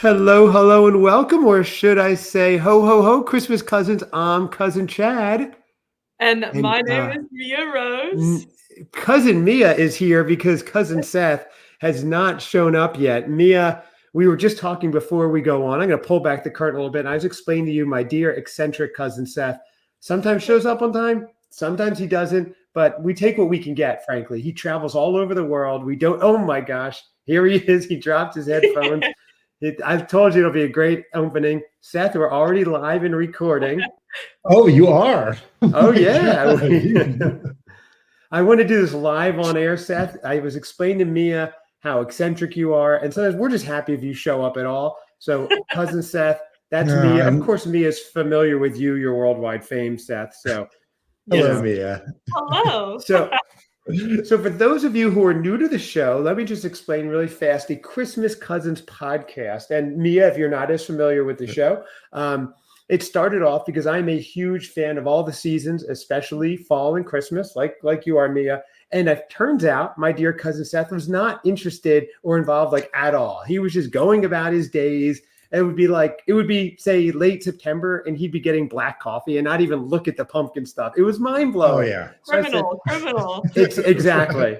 Hello, hello, and welcome, or should I say, ho, ho, ho, Christmas cousins. I'm cousin Chad, And and my name is Mia Rose. n- cousin Mia is here because cousin Seth has not shown up yet. Mia, we were just talking before we go on. I'm going to pull back the curtain a little bit, and I was explaining to you, my dear eccentric cousin Seth sometimes shows up on time, sometimes he doesn't, but we take what we can get, frankly. He travels all over the world. We don't, oh my gosh, here he is. He dropped his headphones. I've told you it'll be a great opening. Seth, we're already live and recording. Oh, you are? Oh, My yeah. God. I want to do this live on air, Seth. I was explaining to Mia how eccentric you are, and sometimes we're just happy if you show up at all. So, cousin Seth, that's No, Mia. Of course, Mia's familiar with you, your worldwide fame, Seth. So, Hello, Mia. Hello. So for those of you who are new to the show, let me just explain really fast the Christmas Cousins podcast. And Mia, if you're not as familiar with the show, it started off because I'm a huge fan of all the seasons, especially fall and Christmas, like you are, Mia. And it turns out my dear cousin Seth was not interested or involved like at all. He was just going about his days. It would be say late September, and he'd be getting black coffee and not even look at the pumpkin stuff. It was mind blowing. Oh, yeah. So Criminal. It's exactly.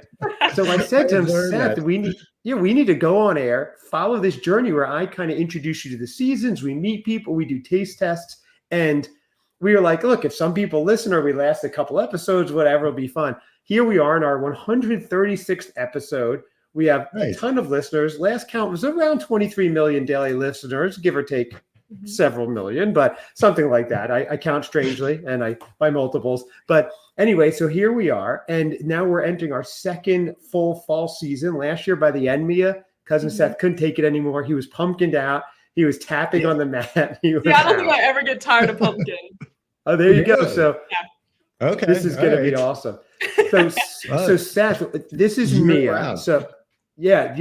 So I said to him, Seth, that. we need to go on air, follow this journey where I kind of introduce you to the seasons. We meet people, we do taste tests, and we were like, look, if some people listen or we last a couple episodes, whatever, it'll be fun. Here we are in our 136th episode. We have a ton of listeners. Last count was around 23 million daily listeners, give or take several million, but something like that. I count strangely and I by multiples. But anyway, so here we are. And now we're entering our second full fall season. Last year by the end, Mia, cousin Seth couldn't take it anymore. He was pumpkined out. He was tapping on the mat. He was I don't think I ever get tired of pumpkin. Oh, there you go. So Okay. this is going to be awesome. So Seth, this is Mia. Round. So yeah,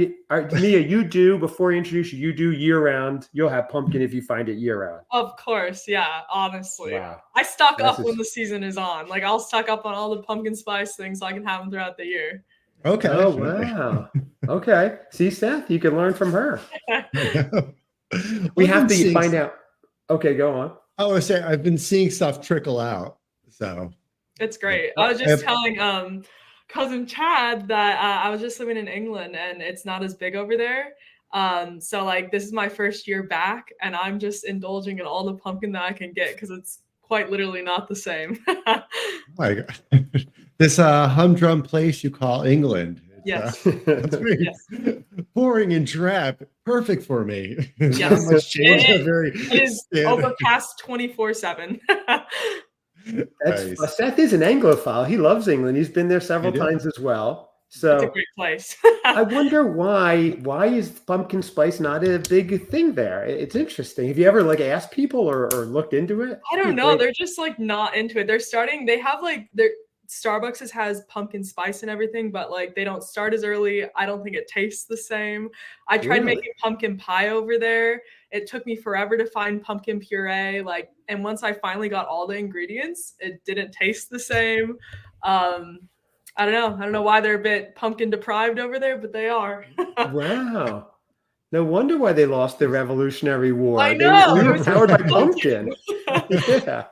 Mia, you do, before I introduce you, you do year round. You'll have pumpkin if you find it year round. Of course, yeah, honestly. Wow. I stock up when the season is on. Like, I'll stock up on all the pumpkin spice things so I can have them throughout the year. Okay. Oh, wow. Okay. See, Seth, you can learn from her. We have to find out. Okay, go on. I was saying, I've been seeing stuff trickle out. So it's great. I was just telling cousin Chad that I was just living in England and it's not as big over there. So like this is my first year back and I'm just indulging in all the pumpkin that I can get because it's quite literally not the same. Oh my God. This humdrum place you call England. Yes. Yes. Boring and drab. Perfect for me. Yes. Not much change. It is overcast 24/7. Nice. Seth is an Anglophile. He loves England. He's been there several times as well. So it's a great place. I wonder why is pumpkin spice not a big thing there? It's interesting. Have you ever like asked people or looked into it? I don't know. They're just like not into it. They have like Starbucks has pumpkin spice and everything, but like they don't start as early. I don't think it tastes the same. I tried making pumpkin pie over there. It took me forever to find pumpkin puree. And once I finally got all the ingredients, it didn't taste the same. I don't know why they're a bit pumpkin deprived over there, but they are. Wow. No wonder why they lost the Revolutionary War. I know. They were powered by pumpkin. Yeah.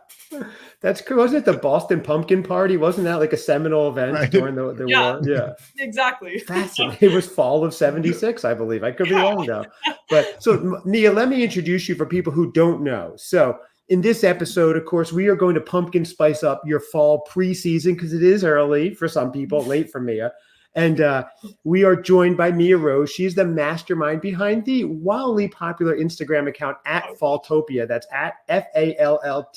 That's cool. Wasn't it the Boston Pumpkin Party? Wasn't that like a seminal event during the war? Yeah. Exactly. Fascinating. It was fall of 76, I believe. I could be wrong though. But so Mia, let me introduce you for people who don't know. So in this episode, of course, we are going to pumpkin spice up your fall preseason because it is early for some people, late for Mia. And we are joined by Mia Rose. She's the mastermind behind the wildly popular Instagram account at Falltopia. That's at FALLTOPIA.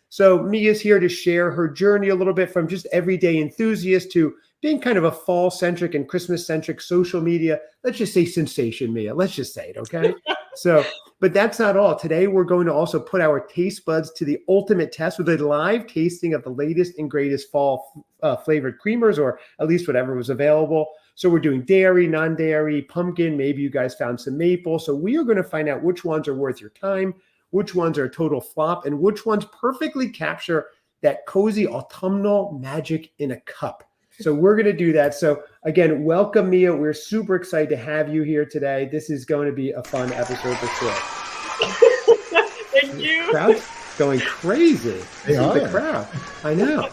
So Mia's here to share her journey a little bit from just everyday enthusiast to being kind of a fall-centric and Christmas-centric social media. Let's just say sensation, Mia. Let's just say it, okay? But that's not all. Today, we're going to also put our taste buds to the ultimate test with a live tasting of the latest and greatest fall flavored creamers, or at least whatever was available. So we're doing dairy, non-dairy, pumpkin. Maybe you guys found some maple. So we are going to find out which ones are worth your time, which ones are a total flop, and which ones perfectly capture that cozy autumnal magic in a cup. So we're going to do that. So again, welcome, Mia. We're super excited to have you here today. This is going to be a fun episode for sure. Thank you. Crowd's going crazy. They Look at the are. crowd. I know.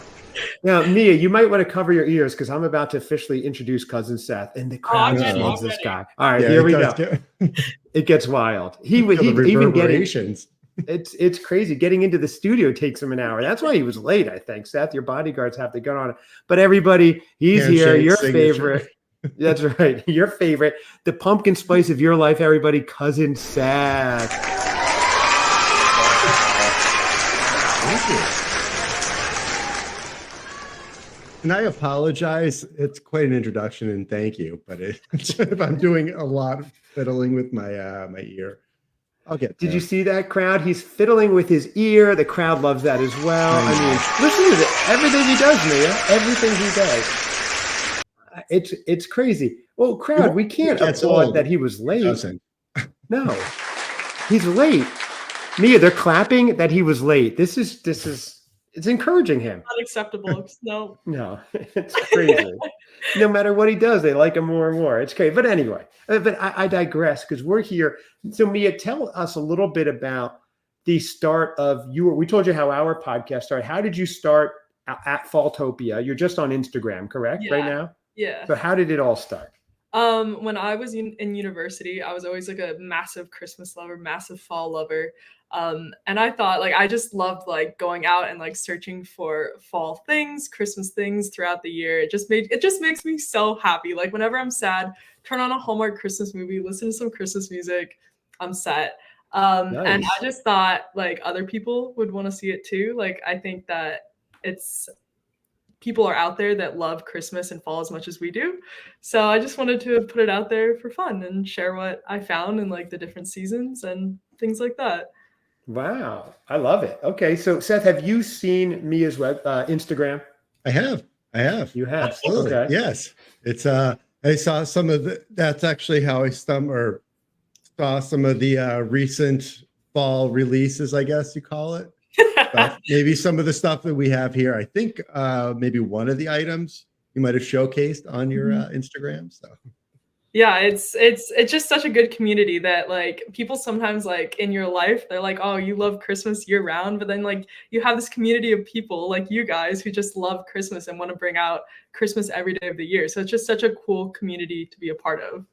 Now, Mia, you might want to cover your ears because I'm about to officially introduce Cousin Seth, and the crowd just loves this guy. All right, here we go. It gets wild. He even getting it's crazy. Getting into the studio takes him an hour. That's why he was late, I think. Seth, your bodyguards have to go on it. But everybody, he's here. Your favorite. That's right. Your favorite. The pumpkin spice of your life, everybody. Cousin Seth. Thank you. And I apologize. It's quite an introduction, and thank you. But if I'm doing a lot of fiddling with my my ear, I'll get there. Did you see that crowd? He's fiddling with his ear. The crowd loves that as well. I mean, listen to it. Everything he does, Mia. Everything he does. It's crazy. Well, crowd, we can't applaud that he was late. No, he's late. Mia, they're clapping that he was late. This is it's encouraging him. Unacceptable. No. No, it's crazy. No matter what he does, they like him more and more. It's crazy. But anyway, I digress because we're here. So Mia, tell us a little bit about the start of we told you how our podcast started. How did you start at Falltopia? You're just on Instagram, correct? Yeah. Right now? Yeah. So how did it all start? When I was in university, I was always like a massive Christmas lover, massive fall lover. And I thought I just loved going out and searching for fall things, Christmas things throughout the year. It just makes me so happy. Whenever I'm sad, turn on a Hallmark Christmas movie, listen to some Christmas music, I'm set. Nice. And I just thought other people would want to see it too. I think that people are out there that love Christmas and fall as much as we do. So I just wanted to put it out there for fun and share what I found in the different seasons and things like that. Wow. I love it. Okay. So Seth, have you seen Mia's Instagram? I have. You have? Absolutely. Okay. Yes. It's I saw some of that's actually how I saw some of the recent fall releases, I guess you call it. Maybe some of the stuff that we have here. I think maybe one of the items you might have showcased on your Instagram. So yeah, it's just such a good community that people sometimes in your life, they're like, oh, you love Christmas year round, but then you have this community of people like you guys who just love Christmas and want to bring out Christmas every day of the year. So it's just such a cool community to be a part of.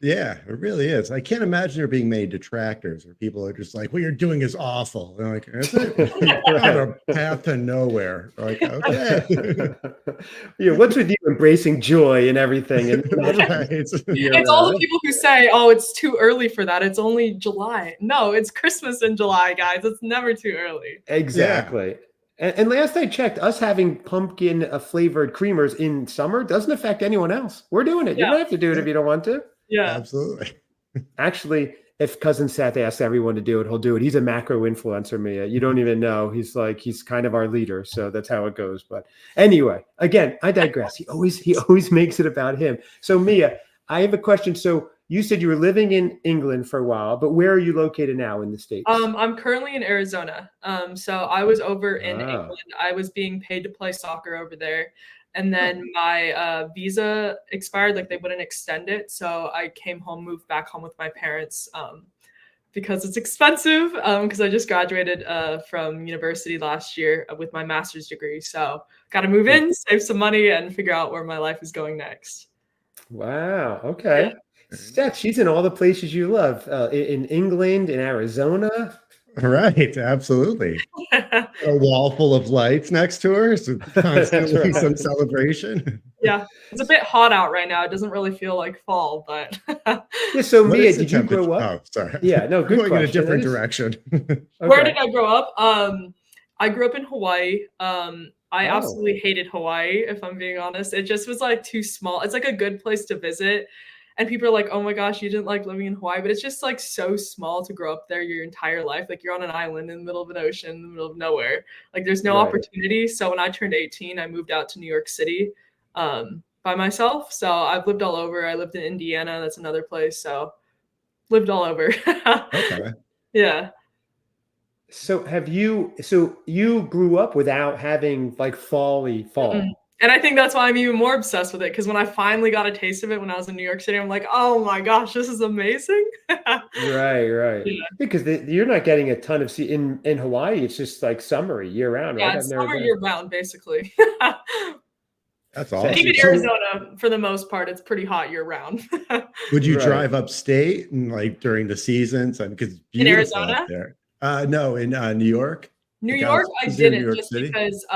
Yeah, it really is. I can't imagine there being many detractors where people are just like, what you're doing is awful. They're like, is it? You're on a path to nowhere. Like, okay. Yeah, what's with you embracing joy and everything? And right. It's all the people who say, oh, it's too early for that. It's only July. No, it's Christmas in July, guys. It's never too early. Exactly. Yeah. And last I checked, us having pumpkin flavored creamers in summer doesn't affect anyone else. We're doing it. You don't have to do it if you don't want to. Yeah, absolutely. Actually, if Cousin Seth asks everyone to do it, he'll do it. He's a macro influencer, Mia. You don't even know. He's kind of our leader. So that's how it goes. But anyway, again, I digress. He always makes it about him. So Mia, I have a question. So you said you were living in England for a while, but where are you located now in the States? I'm currently in Arizona. So I was over in England. I was being paid to play soccer over there. And then my visa expired, they wouldn't extend it. So I came home, moved back home with my parents because it's expensive because I just graduated from university last year with my master's degree. So got to move in, save some money, and figure out where my life is going next. Wow. Okay. Yeah. Steph, she's in all the places you love, in England, in Arizona. Right, absolutely. A wall full of lights next to her, so constantly some celebration. Yeah, it's a bit hot out right now. It doesn't really feel like fall, but yeah. So Mia, did you grow up? Oh, sorry. Yeah, no, good question. Going in a different direction. Okay. Where did I grow up? I grew up in Hawaii. I absolutely hated Hawaii, if I'm being honest. It just was too small. It's a good place to visit. And people are like, oh my gosh, you didn't like living in Hawaii. But it's just so small to grow up there your entire life. You're on an island in the middle of an ocean, in the middle of nowhere. There's no opportunity. So when I turned 18, I moved out to New York City by myself. So I've lived all over. I lived in Indiana. That's another place. So lived all over. Okay. Yeah. So you grew up without having fall? And I think that's why I'm even more obsessed with it, because when I finally got a taste of it when I was in New York City, I'm like, oh my gosh, this is amazing. Right. Yeah. Because you're not getting a ton of in Hawaii. It's just like summery year round, right? Yeah, I've it's never summer been. year round, basically. That's So, awesome. Even So Arizona, for the most part, it's pretty hot year round. would you right. drive upstate and like during the seasons? And because it's In beautiful up Arizona? there. No, in New York. New Like I York, I was in New didn't, York just City. because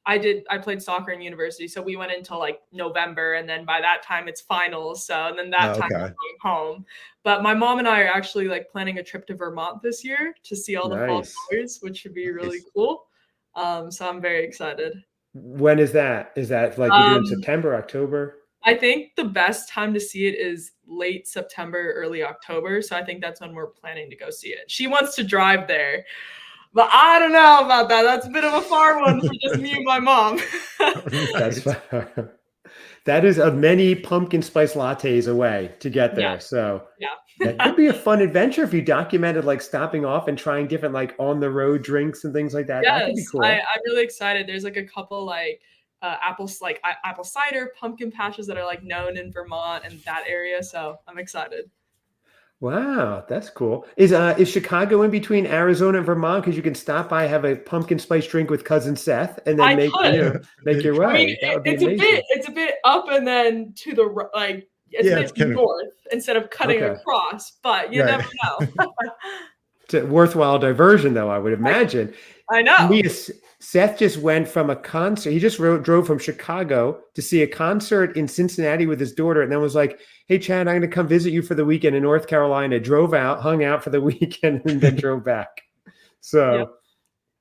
I played soccer in university, so we went into like November, and then by that time it's finals, so and then that Oh, time I'm okay. going home. But my mom and I are actually like planning a trip to Vermont this year to see all the fall Nice. colors, which should be really Nice. cool. So I'm very excited. When is that? Is that like you're doing September, October? I think the best time to see it is late September, early October. So I think that's when we're planning to go see it. She wants to drive there, but I don't know about that. That's a bit of a far one for just me and my mom. That's Right. fine. That is many pumpkin spice lattes away to get Yeah. there. So Yeah. that could be a fun adventure if you documented like stopping off and trying different like on the road drinks and things like that. That could be Yes, cool. I'm really excited. There's like a couple like apple cider pumpkin patches that are like known in Vermont and that area. So I'm excited. Wow, that's cool. Is Chicago in between Arizona and Vermont? Because you can stop by, have a pumpkin spice drink with cousin Seth, and then I could. make your I mean, way. That would be amazing. it's a bit up and then to the like it's Yeah, a it's bit kind of north instead of cutting Okay. across, but you right. never know. It's a worthwhile diversion, though, I would imagine. I know. Me, Seth just went from a concert. He just drove from Chicago to see a concert in Cincinnati with his daughter, and then was like, "Hey, Chad, I'm going to come visit you for the weekend in North Carolina." Drove out, hung out for the weekend, and then drove back. So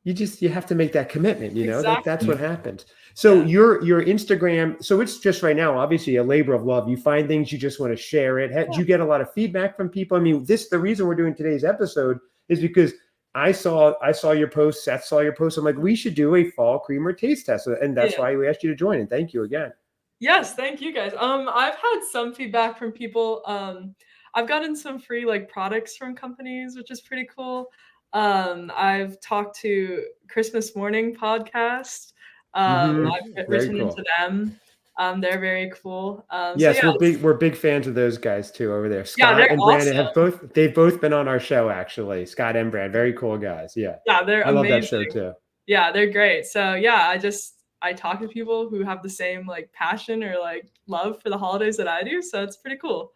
you have to make that commitment. You know, Exactly. that's what happens. So your Instagram, so it's just right now, obviously a labor of love. You find things, you just want to share it. Do you get a lot of feedback from people? I mean, the reason we're doing today's episode is because I saw your post, Seth saw your post. I'm like, we should do a fall creamer taste test. And that's why we asked you to join. And thank you again. Yes, thank you guys. I've had some feedback from people. I've gotten some free like products from companies, which is pretty cool. I've talked to Christmas Morning podcast. I've written into them. They're very cool. Yes, so we're big fans of those guys too over there. Yeah, Scott and Brandon awesome. they've both been on our show actually. Scott and Brandon, very cool guys. Yeah. Yeah, they're amazing. I love that show too. Yeah, they're great. So yeah, I talk to people who have the same like passion or like love for the holidays that I do. So it's pretty cool.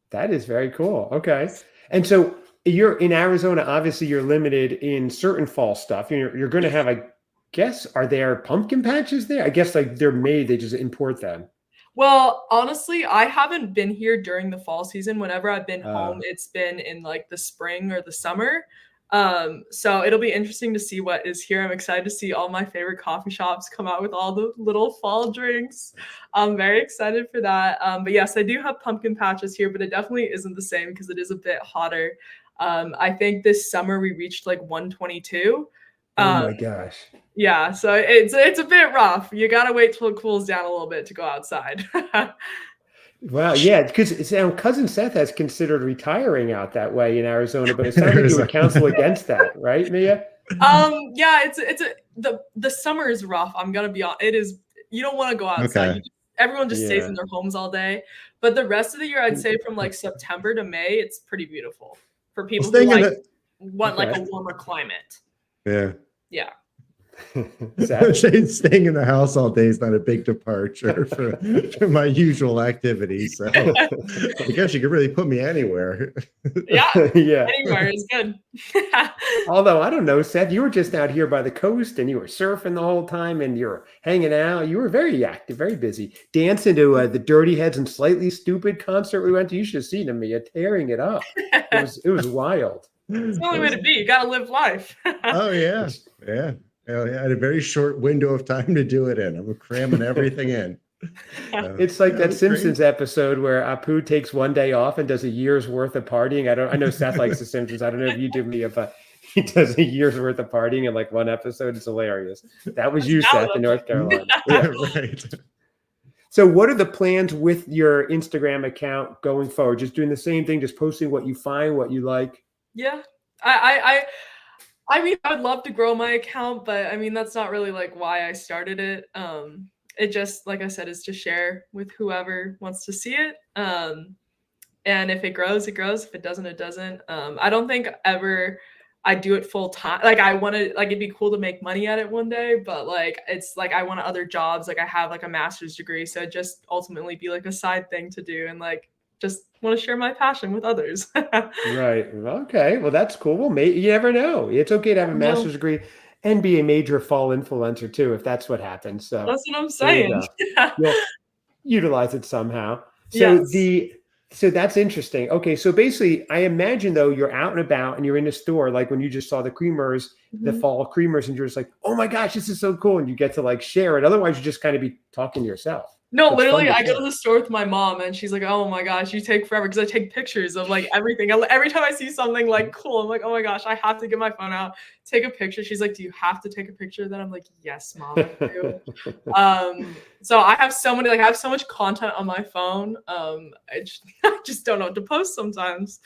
That is very cool. Okay. And so you're in Arizona, obviously you're limited in certain fall stuff. You're going to have, I guess, are there pumpkin patches there? I guess like they're made, they just import them. Well, honestly, I haven't been here during the fall season. Whenever I've been home, it's been in like the spring or the summer. So it'll be interesting to see what is here. I'm excited to see all my favorite coffee shops come out with all the little fall drinks. I'm very excited for that. But yes, I do have pumpkin patches here, but it definitely isn't the same because it is a bit hotter. I think this summer we reached like 122. Oh my gosh. Yeah, so it's a bit rough. You gotta wait till it cools down a little bit to go outside. Wow, yeah, because cousin Seth has considered retiring out that way in Arizona, but it sounds like you would counsel against that, right, Mia? Yeah, the summer is rough. I'm gonna be honest. It is. You don't want to go outside. Okay. Everyone just stays in their homes all day. But the rest of the year, I'd say from like September to May, it's pretty beautiful for people who want like a warmer climate. Yeah. Yeah. Staying in the house all day is not a big departure from my usual activities. So I guess you could really put me anywhere. Yeah. Anywhere is good. Although I don't know, Seth, you were just out here by the coast and you were surfing the whole time and you're hanging out. You were very active, very busy. Dancing to the Dirty Heads and Slightly Stupid concert we went to. You should have seen him, Mia, tearing it up. It was wild. It's the only way to be. You got to live life. Oh yeah. Yeah. I had a very short window of time to do it in. I'm cramming everything in. It's like that Simpsons episode where Apu takes one day off and does a year's worth of partying. I know Seth likes the Simpsons. I don't know if you do, Mia, but he does a year's worth of partying in like one episode. It's hilarious. That was you, Seth, in North Carolina. Yeah, right. So what are the plans with your Instagram account going forward? Just doing the same thing, just posting what you find, what you like? Yeah. I mean, I would love to grow my account, but I mean, that's not really like why I started it. It just, like I said, is to share with whoever wants to see it. And if it grows, it grows. If it doesn't, it doesn't. I don't think ever I do it full time. Like I want to, like it'd be cool to make money at it one day, but like it's like I want other jobs. Like I have like a master's degree, so it'd just ultimately be like a side thing to do, and like just want to share my passion with others. Right. Okay. Well, that's cool. Well, you never know. It's okay to have a No, master's degree and be a major fall influencer too, if that's what happens. So that's what I'm there you saying. go. You'll utilize it somehow. So Yes. so that's interesting. Okay. So basically, I imagine though you're out and about and you're in a store, like when you just saw the creamers, the Mhm. fall creamers, and you're just like, oh my gosh, this is so cool. And you get to like share it. Otherwise, you just kind of be talking to yourself. No, So it's fun literally, to I go share. to the store with my mom, and she's like, "Oh my gosh, you take forever," because I take pictures of like everything. Every time I see something like cool, I'm like, "Oh my gosh, I have to get my phone out, take a picture." She's like, "Do you have to take a picture of that?" I'm like, "Yes, mom, I do." So I have so many, like, I have so much content on my phone. I just don't know what to post sometimes.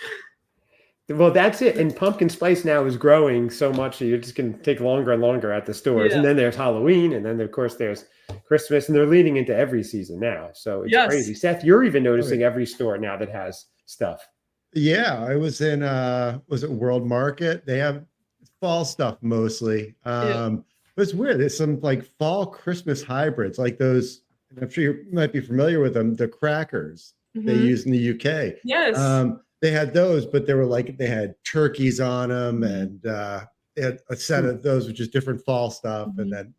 Well, that's it. And pumpkin spice now is growing so much that you're just going to take longer and longer at the stores. Yeah. And then there's Halloween, and then of course there's Christmas, and they're leaning into every season now. So it's Yes. crazy. Seth, you're even Oh, noticing every store now that has stuff. yeah, I was in was it World Market? They have fall stuff mostly. Yeah. But it's weird. There's some like fall Christmas hybrids, like those, and I'm sure you might be familiar with them, the crackers they Mhm. use in the UK. Yes. They had those, but they were like they had turkeys on them, Mhm. and they had a set of those, which is different fall stuff, and Mhm. then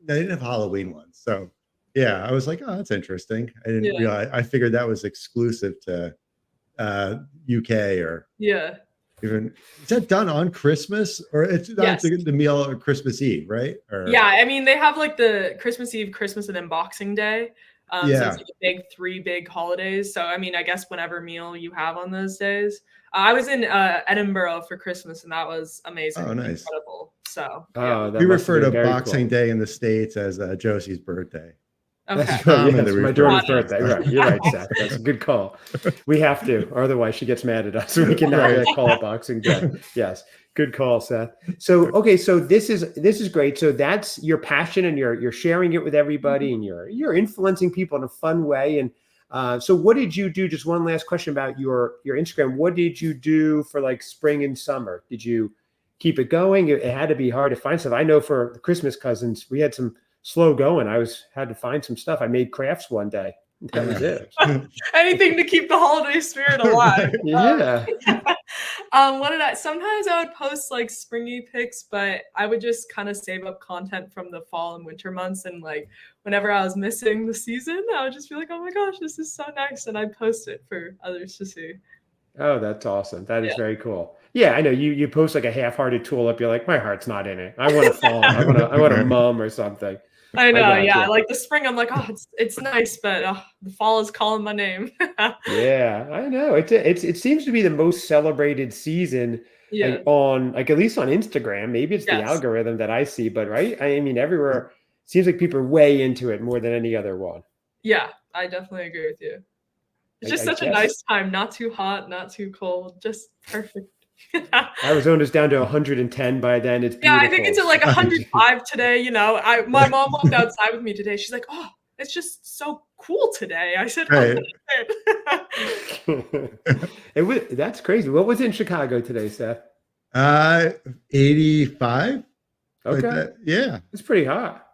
they didn't have Halloween ones. So yeah, I was like, oh, that's interesting. I didn't Yeah. realize. I figured that was exclusive to UK or Yeah. even. Is that done on Christmas or it's not Yes. the meal on Christmas Eve, right? Or Yeah, I mean, they have like the Christmas Eve, Christmas, and then Boxing Day. So it's yeah. like a three big holidays. So I mean, I guess whatever meal you have on those days. I was in Edinburgh for Christmas, and that was amazing, Oh, nice. incredible. So yeah, Oh, that We must have refer been to very Boxing cool. Day in the States as Josie's birthday. okay, It's That's right. common to Yes, my refer daughter's got to it. birthday. it. Right. You're right, Seth. That's a good call. We have to, or otherwise she gets mad at us. We cannot Right. call it Boxing Day. Yes. Good call, Seth. So okay, so this is great. So that's your passion, and you're sharing it with everybody, and you're influencing people in a fun way. And so what did you do? Just one last question about your Instagram. What did you do for like spring and summer? Did you keep it going? It had to be hard to find stuff. I know for the Christmas cousins, we had some slow going. Had to find some stuff. I made crafts one day. That was it. Anything to keep the holiday spirit alive. Right. Yeah. What did I? Sometimes I would post like springy pics, but I would just kind of save up content from the fall and winter months. And like whenever I was missing the season, I would just be like, "Oh my gosh, this is so nice," and I'd post it for others to see. Oh, that's awesome. That is Yeah. very cool. Yeah, I know you post like a half-hearted tulip. You're like, my heart's not in it. I want to fall. I want a mum or something. I I know, got yeah. you. Like the spring, I'm like, oh, it's nice, but the fall is calling my name. Yeah, I know. It seems to be the most celebrated season Yeah. on like at least on Instagram. Maybe it's the Yes. algorithm that I see, but right? I mean, everywhere seems like people are way into it more than any other one. Yeah, I definitely agree with you. It's just I such a guess nice time. Not too hot, not too cold. Just perfect. Arizona's down to 110 by then. It's Yeah, I think beautiful. it's at like 105 today. My mom walked outside with me today. She's like, "Oh, it's just so cool today." I said, "Oh, Right. good." That's crazy. What was in Chicago today, Seth? 85. Like Okay. that. Yeah. It's pretty hot.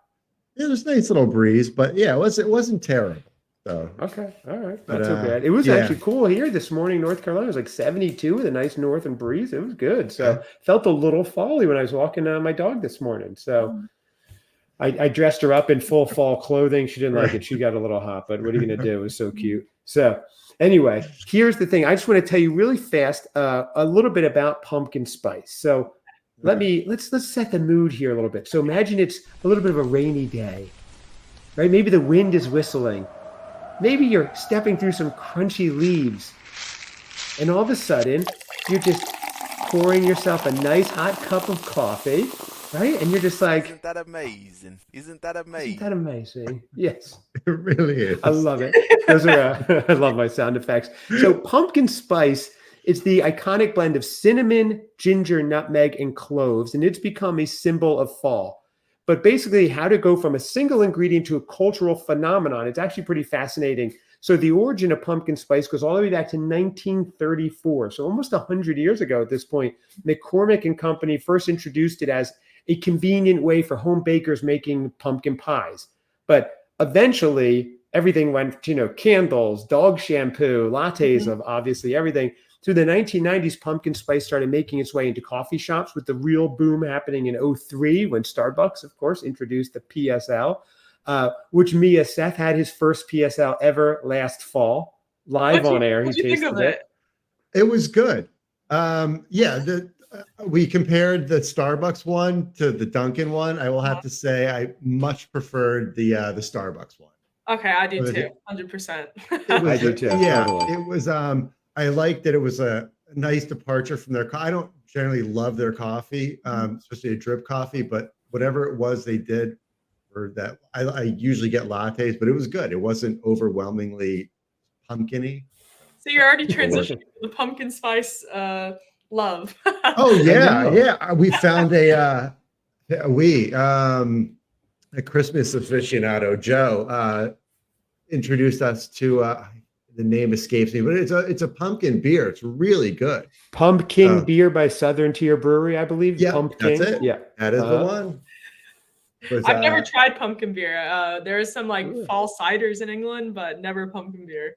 Yeah, there's a nice little breeze, but yeah, it wasn't terrible. So Okay. All right. but Not so bad. It was yeah. actually cool here this morning, North Carolina. It was like 72 with a nice northern breeze. It was good. So Yeah. felt a little folly when I was walking my dog this morning. So I dressed her up in full fall clothing. She didn't like it. She got a little hot, but what are you going to do? It was so cute. So anyway, here's the thing. I just want to tell you really fast a little bit about pumpkin spice. So let's set the mood here a little bit. So imagine it's a little bit of a rainy day, right? Maybe the wind is whistling. Maybe you're stepping through some crunchy leaves, and all of a sudden, you're just pouring yourself a nice hot cup of coffee, right? And you're just like, Isn't that amazing? Isn't that amazing? isn't that amazing? Yes, It really is. I love it. Those are I love my sound effects. So pumpkin spice It's the iconic blend of cinnamon, ginger, nutmeg, and cloves, and it's become a symbol of fall. But basically, how to go from a single ingredient to a cultural phenomenon, it's actually pretty fascinating. So the origin of pumpkin spice goes all the way back to 1934, so almost 100 years ago at this point. McCormick and Company first introduced it as a convenient way for home bakers making pumpkin pies. But eventually, everything went to, candles, dog shampoo, lattes of obviously everything. Through the 1990s, pumpkin spice started making its way into coffee shops, with the real boom happening in 2003 when Starbucks, of course, introduced the PSL, which Seth had his first PSL ever last fall, live on air. What did you think of it. It was good. We compared the Starbucks one to the Dunkin' one. I will have to say I much preferred the Starbucks one. Okay, I do too, 100%. I do too. Yeah, totally. it was. I liked that it was a nice departure from their. I don't generally love their coffee, especially a drip coffee, but whatever it was they did, or that I usually get lattes, but it was good. It wasn't overwhelmingly pumpkin-y. So you're already transitioning to the pumpkin spice love. Oh yeah. We found a Christmas aficionado, Joe, introduced us to the name escapes me, but it's a pumpkin beer. It's really good. Pumpkin beer by Southern Tier Brewery, I believe. Yeah, Pumpkin. that's it. Yeah, that is the one. I've never tried pumpkin beer. There is some fall ciders in England, but never pumpkin beer.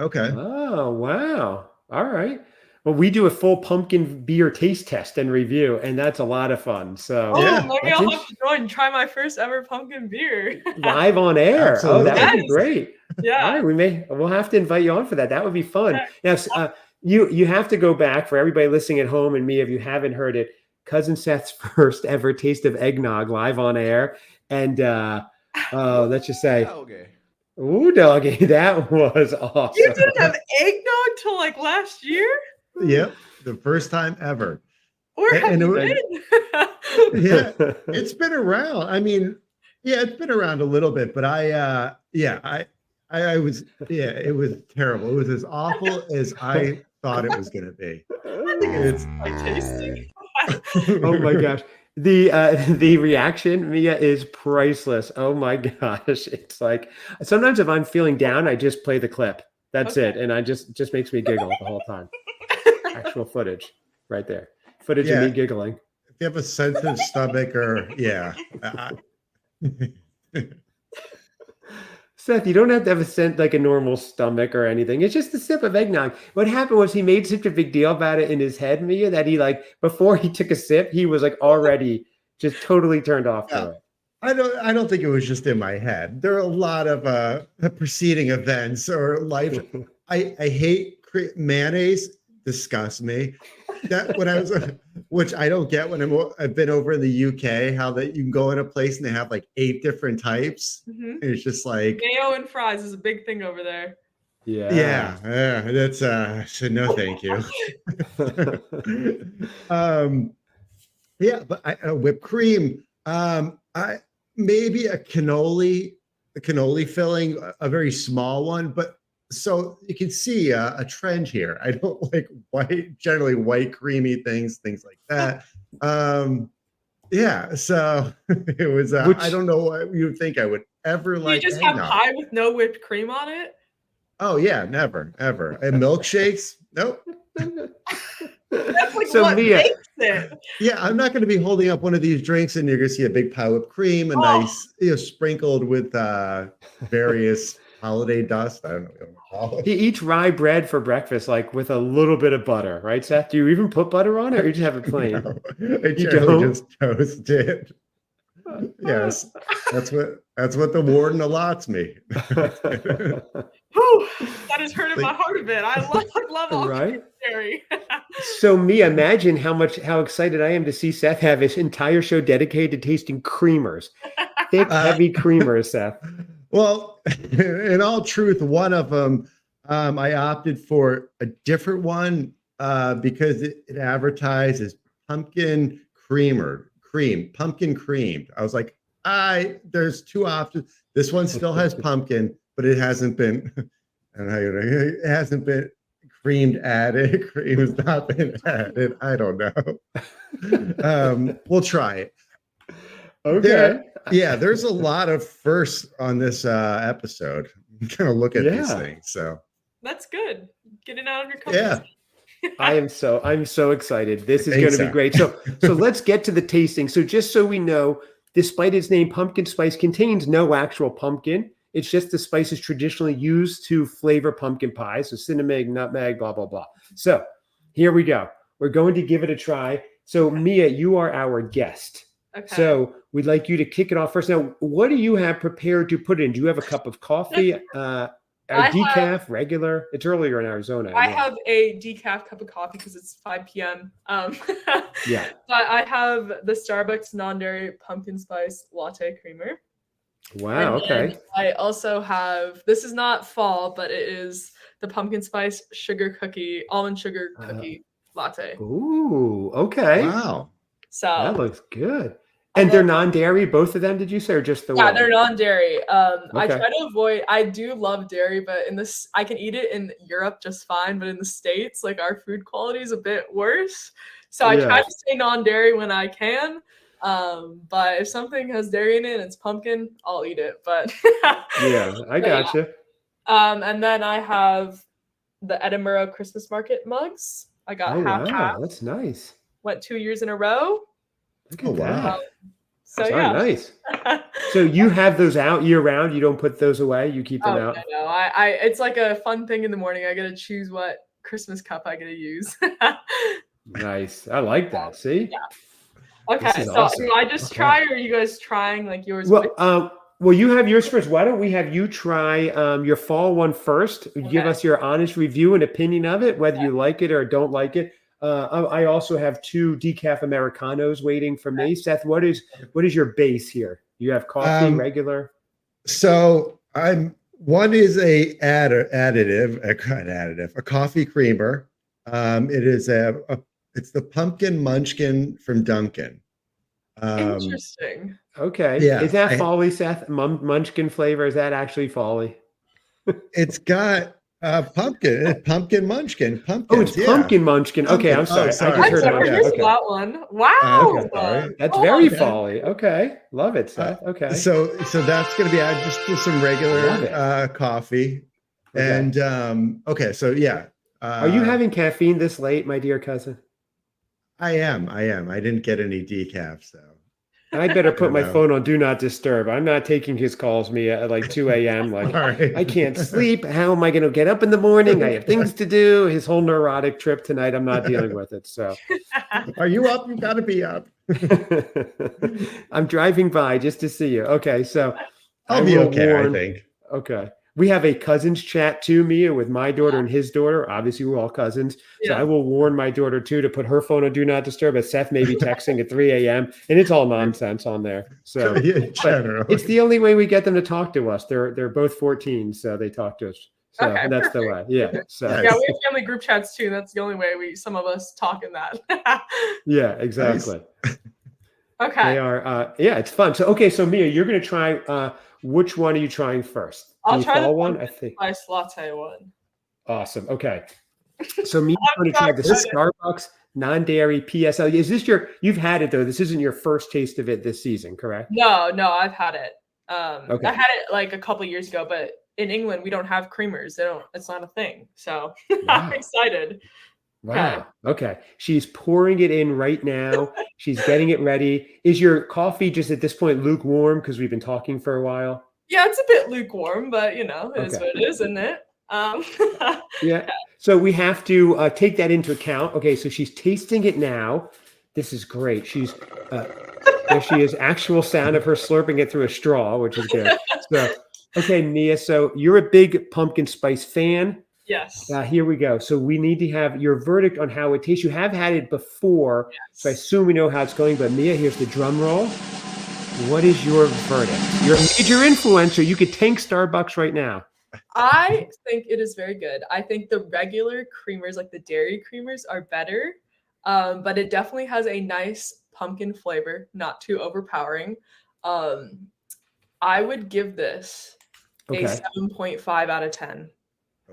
Okay. Oh, wow. All right. Well, we do a full pumpkin beer taste test and review, and that's a lot of fun. So maybe I'll have to join and try my first ever pumpkin beer. Live on air. Absolutely. Oh, that would be great. Yeah. All right, we'll have to invite you on for that. That would be fun. Yes. You have to go back, for everybody listening at home, and me, if you haven't heard it, Cousin Seth's first ever taste of eggnog live on air. And let's just say, ooh, doggy, that was awesome. You didn't have eggnog till last year? Yep, the first time ever. Or have you been? Yeah, it's been around. I mean, it's been around a little bit, but it was terrible. It was as awful as I thought it was going to be. I think it's tasty. Oh my gosh. The reaction, Mia, is priceless. Oh my gosh. It's like, sometimes if I'm feeling down, I just play the clip. That's it. And I just makes me giggle the whole time. Actual footage right there. Footage of me giggling. If you have a sensitive stomach Seth, you don't have to have a normal stomach or anything. It's just a sip of eggnog. What happened was he made such a big deal about it in his head, Mia, that he before he took a sip, he was already just totally turned off to it. I don't think it was just in my head. There are a lot of preceding events or life. I hate mayonnaise. Disgusts me. That when I was, which I don't get when I've been over in the UK, how that you can go in a place and they have 8 different types. And it's just mayo and fries is a big thing over there. Yeah. That's so no, thank you. But whipped cream. Maybe a cannoli filling, a very small one, but. So you can see a trend here. I don't like generally white creamy things like that. So it was. I don't know what you would think I would ever like. You just eggnog. have pie with no whipped cream on it? Oh yeah, never ever. And milkshakes? Nope. That's what Mia, makes it. Yeah, I'm not going to be holding up one of these drinks, and you're going to see a big pile of cream, nice, sprinkled with various. Holiday dust. I don't know what you call it. He eats rye bread for breakfast, with a little bit of butter, right, Seth? Do you even put butter on it, or you just have it plain? No, I generally just toast it. Yes, that's what the warden allots me. Whew, that has hurted my heart a bit. I love all right? dairy. So, Mia, imagine how excited I am to see Seth have his entire show dedicated to tasting creamers, thick, heavy creamers, Seth. Well, in all truth, one of them, I opted for a different one because it advertised as pumpkin creamed. I was like, there's 2 options. This one still has pumpkin, but it hasn't been, it hasn't been creamed added. Cream has not been added. I don't know. We'll try it. Okay. There's a lot of firsts on this episode. I'm gonna look at these things. So that's good. Get it out of your comfort zone. I'm so excited. This is going to be great. So let's get to the tasting. So just so we know, despite its name, pumpkin spice contains no actual pumpkin. It's just the spices traditionally used to flavor pumpkin pie. So cinnamon, nutmeg, blah, blah, blah. So here we go. We're going to give it a try. So Mia, you are our guest. Okay. So we'd like you to kick it off first. Now, what do you have prepared to put in? Do you have a cup of coffee? Decaf, regular? It's earlier in Arizona. I have a decaf cup of coffee because it's 5 p.m. Yeah. But I have the Starbucks non-dairy pumpkin spice latte creamer. Wow, okay. I also have, this is not fall, but it is the pumpkin spice almond sugar cookie latte. Ooh, okay. Wow. So that looks good. And they're non-dairy, both of them, did you say, or just the one? Yeah, they're non-dairy. I Okay. try to avoid, I do love dairy, but I can eat it in Europe just fine, but in the States, like our food quality is a bit worse. So I try to stay non-dairy when I can. But if something has dairy in it and it's pumpkin, I'll eat it. But yeah, I gotcha. And then I have the Edinburgh Christmas market mugs. I got half. That's nice. Went 2 years in a row. Look at that. So Sorry, nice. So you have those out year round? You don't put those away? You keep them out? No. I it's like a fun thing in the morning. I gotta choose what Christmas cup I gotta use. Nice. I like that. See? Yeah. Okay, so awesome. do I just try, or are you guys trying like yours? Well, you have yours first. Why don't we have you try your fall one first? Give us your honest review and opinion of it, whether you like it or don't like it. I also have 2 decaf Americanos waiting for me. Seth, what is your base here? You have coffee, regular? So one is a coffee creamer. It is it's the pumpkin munchkin from Dunkin'. Interesting. Okay. Yeah, is that folly, Seth? Munchkin flavor? Is that actually folly? It's got pumpkin munchkin. Oh, it's pumpkin munchkin. Okay, I'm sorry. sorry. I just I've heard never munchkin. heard that one. Wow. That's very folly. Okay. Love it, Seth. Okay. So that's going to be, I just do some regular coffee. Okay. And so yeah. Are you having caffeine this late, my dear cousin? I am. I didn't get any decaf, so. I better put my phone on Do Not Disturb. I'm not taking his calls me at like 2 a.m. Like, I can't sleep. How am I going to get up in the morning? I have things to do. His whole neurotic trip tonight, I'm not dealing with it. So, are you up? You got to be up. I'm driving by just to see you. Okay, so I'll be okay, I think. Okay. We have a cousins chat too, Mia, with my daughter and his daughter. Obviously, we're all cousins. So I will warn my daughter too to put her phone on Do Not Disturb, as Seth may be texting at 3 a.m. And it's all nonsense on there. So it's the only way we get them to talk to us. They're both 14, so they talk to us. So that's the way. Yeah. So we have family group chats too. That's the only way some of us talk in that. Yeah, exactly. Nice. Okay. They are it's fun. So so Mia, you're gonna try which one are you trying first? I'll try the one, I think. Spice latte one. Awesome. Okay. So Mia's going to try the Starbucks non-dairy PSL. Is this you've had it though? This isn't your first taste of it this season, correct? No, I've had it. I had it like a couple years ago, but in England we don't have creamers. It's not a thing. So I'm excited. Wow. Okay. She's pouring it in right now. She's getting it ready. Is your coffee just at this point lukewarm because we've been talking for a while? Yeah, it's a bit lukewarm, but it is what it is, isn't it? Yeah. So we have to take that into account. Okay. So she's tasting it now. This is great. She's there she is. Actual sound of her slurping it through a straw, which is good. So, okay, Mia. So you're a big pumpkin spice fan. Yes. Here we go. So we need to have your verdict on how it tastes. You have had it before, so I assume we know how it's going. But Mia, here's the drum roll. What is your verdict? You're a major influencer. You could tank Starbucks right now. I think it is very good. I think the regular creamers, like the dairy creamers, are better. But it definitely has a nice pumpkin flavor, not too overpowering. I would give this a 7.5 out of 10.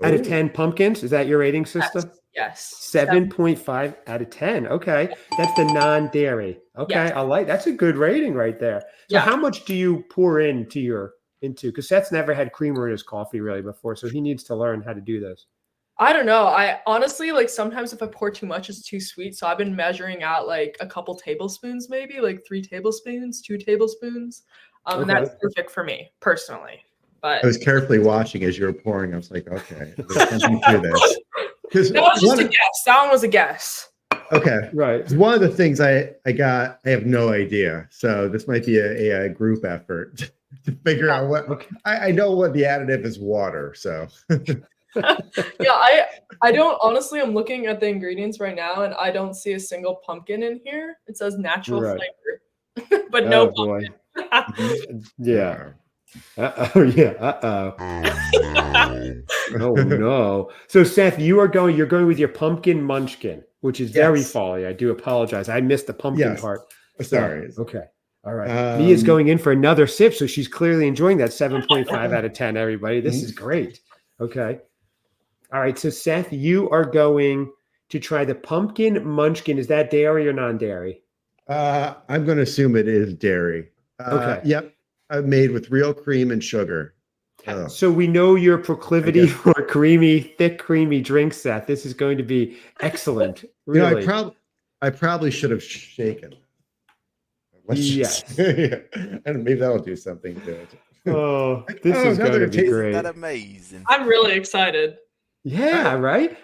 Out of Oh. 10 pumpkins, is that your rating system? Yes. 7.5 out of 10. Okay. That's the non-dairy. Okay. Yes. That's a good rating right there. So Yeah. how much do you pour into because Seth's never had creamer in his coffee really before, so he needs to learn how to do this. I don't know. I honestly like sometimes if I pour too much, it's too sweet. So I've been measuring out like a couple tablespoons, maybe like 3 tablespoons, 2 tablespoons. And that's perfect for me personally. But I was carefully watching as you were pouring. I was like, okay, there's something to this. that was just a guess. That one was a guess. Okay, Right. one of the things I have no idea. So this might be a group effort to figure out what. Okay. I know what the additive is, water. So Yeah, I don't honestly. I'm looking at the ingredients right now, and I don't see a single pumpkin in here. It says natural flavor, but no pumpkin. Yeah. Uh-oh. Yeah. Uh-oh. Oh no. So Seth, you're going with your pumpkin munchkin, which is very folly. I do apologize. I missed the pumpkin part. Sorry. Okay. All right. Mia's going in for another sip, so she's clearly enjoying that 7.5 out of 10, everybody. This is great. Okay. All right. So Seth, you are going to try the pumpkin munchkin. Is that dairy or non-dairy? I'm going to assume it is dairy. Okay. Yep. Made with real cream and sugar. So we know your proclivity for thick, creamy drinks, Seth. This is going to be excellent. Really. I probably should have shaken. Yes. And maybe that'll do something to it. Oh, this is going to be great. Isn't that amazing? I'm really excited. Yeah, right?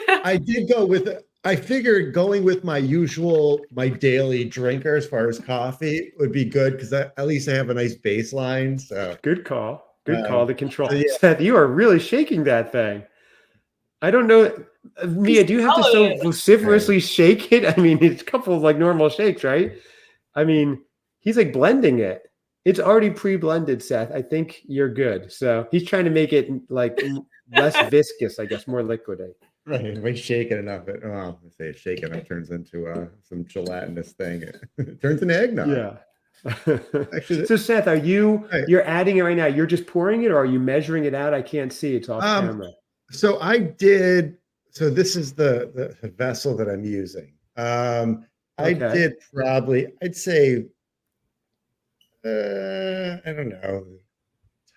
I did go with it. I figured going with my daily drinker as far as coffee would be good because at least I have a nice baseline. So good call. Good call to control. Yeah. Seth, you are really shaking that thing. I don't know. Mia, do you have to so vociferously shake it? I mean, it's a couple of like normal shakes, right? I mean, he's like blending it. It's already pre-blended, Seth. I think you're good. So he's trying to make it like less viscous, I guess, more liquidy. Right. If I shake it enough, shake it turns into some gelatinous thing. It turns into eggnog. Yeah. Actually, so Seth, you're adding it right now? You're just pouring it, or are you measuring it out? I can't see. It's off camera. So I did. So this is the vessel that I'm using. I did probably, I'd say, I don't know,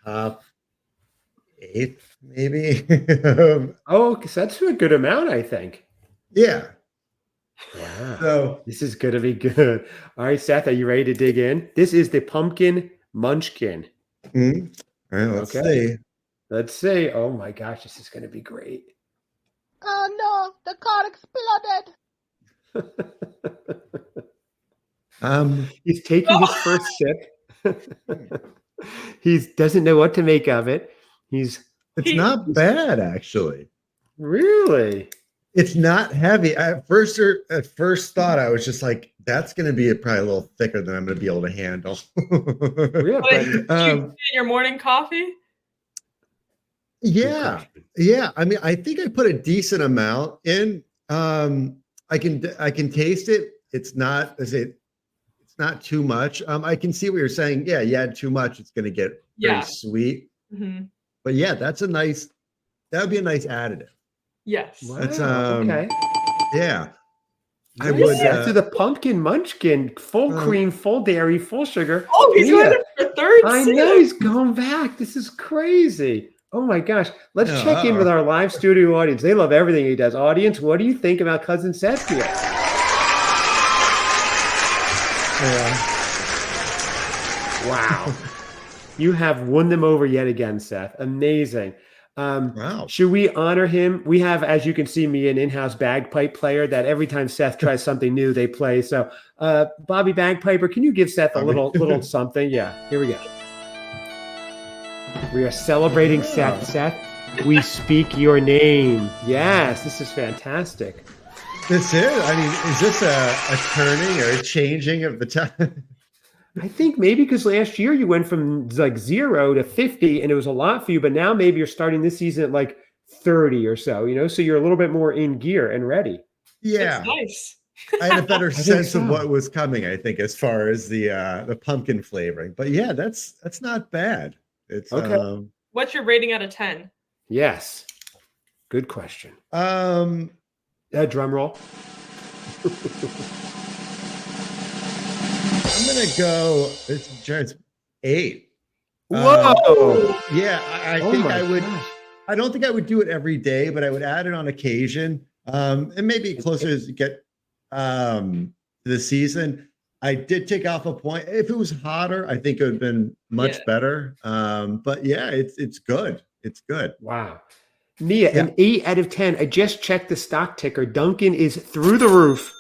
top 8, maybe. Oh, because that's a good amount, I think. Yeah. Wow. So this is going to be good. All right, Seth, are you ready to dig in? This is the pumpkin munchkin. All right, let's see. Let's see. Oh my gosh, this is going to be great. Oh no, the car exploded. He's taking his first sip. He doesn't know what to make of it. It's not bad, actually. Really? It's not heavy. At first thought, I was just like, that's going to be probably a little thicker than I'm going to be able to handle. Yeah, but in your morning coffee? Yeah. Yeah. I mean, I think I put a decent amount in. I can taste it. It's not too much. I can see what you're saying. Yeah, you add too much, it's going to get very sweet. Mm-hmm. But yeah, that would be a nice additive. Yes. Wow, That's okay. Yeah. I would to the pumpkin munchkin, full cream, full dairy, full sugar. Oh, he's going for third. I know he's going back. This is crazy. Oh my gosh. Let's check in with our live studio audience. They love everything he does. Audience, what do you think about Cousin Seth here? Wow. You have won them over yet again, Seth. Amazing. Wow. Should we honor him? We have, as you can see, me an in-house bagpipe player that every time Seth tries something new, they play. So, Bobby Bagpiper, can you give Seth a little something? Yeah, here we go. We are celebrating Seth. Seth, we speak your name. Yes, this is fantastic. This is. I mean, is this a turning or a changing of the time? I think maybe because last year you went from like 0 to 50 and it was a lot for you, but now maybe you're starting this season at like 30 or so, so you're a little bit more in gear and ready. Yeah. That's nice. I had a better sense of what was coming, I think, as far as the pumpkin flavoring. But yeah, that's not bad. It's okay. What's your rating out of 10? Yes. Good question. Um, Drum roll. I'm gonna go. It's 8. Whoa! Yeah, I Oh think my I would. gosh. I don't think I would do it every day, but I would add it on occasion. And maybe closer as you get to the season. I did take off a point. If it was hotter, I think it would have been much better. But yeah, it's good. It's good. Wow. Mia, Yeah. an 8 out of 10. I just checked the stock ticker. Duncan is through the roof.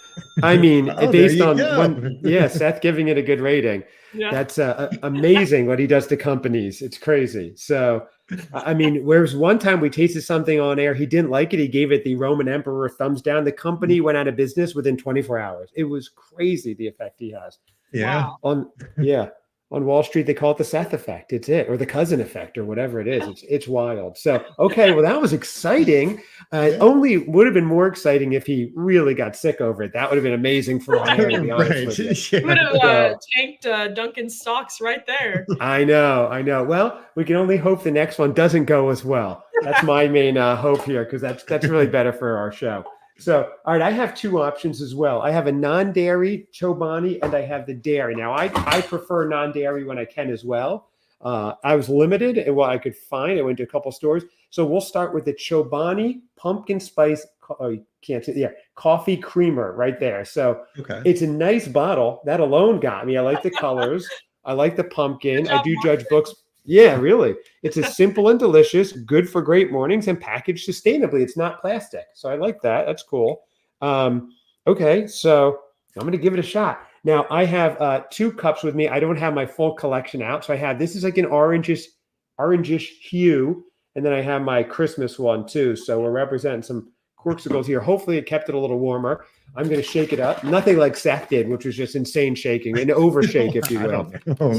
I mean, Oh, there based you on go. Seth giving it a good rating. Yeah. That's amazing what he does to companies. It's crazy. So, I mean, whereas one time we tasted something on air, he didn't like it. He gave it the Roman Emperor thumbs down. The company went out of business within 24 hours. It was crazy the effect he has. Yeah. Wow. On Wall Street, they call it the Seth effect. It's it, or the cousin effect, or whatever it is. It's wild. So, okay, well, that was exciting. Only would have been more exciting if he really got sick over it. That would have been amazing for on air, to be honest with you. You would have tanked Duncan's stocks right there. I know. Well, we can only hope the next one doesn't go as well. That's my main hope here, because that's really better for our show. So, all right, I have 2 options as well. I have a non-dairy Chobani, and I have the dairy. Now, I prefer non-dairy when I can as well. I was limited in what I could find. I went to a couple stores. So we'll start with the Chobani pumpkin spice. Oh, you can't see. Yeah, coffee creamer right there. So it's a nice bottle. That alone got me. I like the colors. I like the pumpkin. I do judge books. Yeah, really. It's a simple and delicious, good for great mornings, and packaged sustainably. It's not plastic. So I like that. That's cool. Okay, so I'm going to give it a shot. Now, I have 2 cups with me. I don't have my full collection out. So I have, this is like an orangish hue. And then I have my Christmas one too. So we're representing some Corksicles here. Hopefully it kept it a little warmer. I'm going to shake it up. Nothing like Seth did, which was just insane shaking, an overshake, if you will.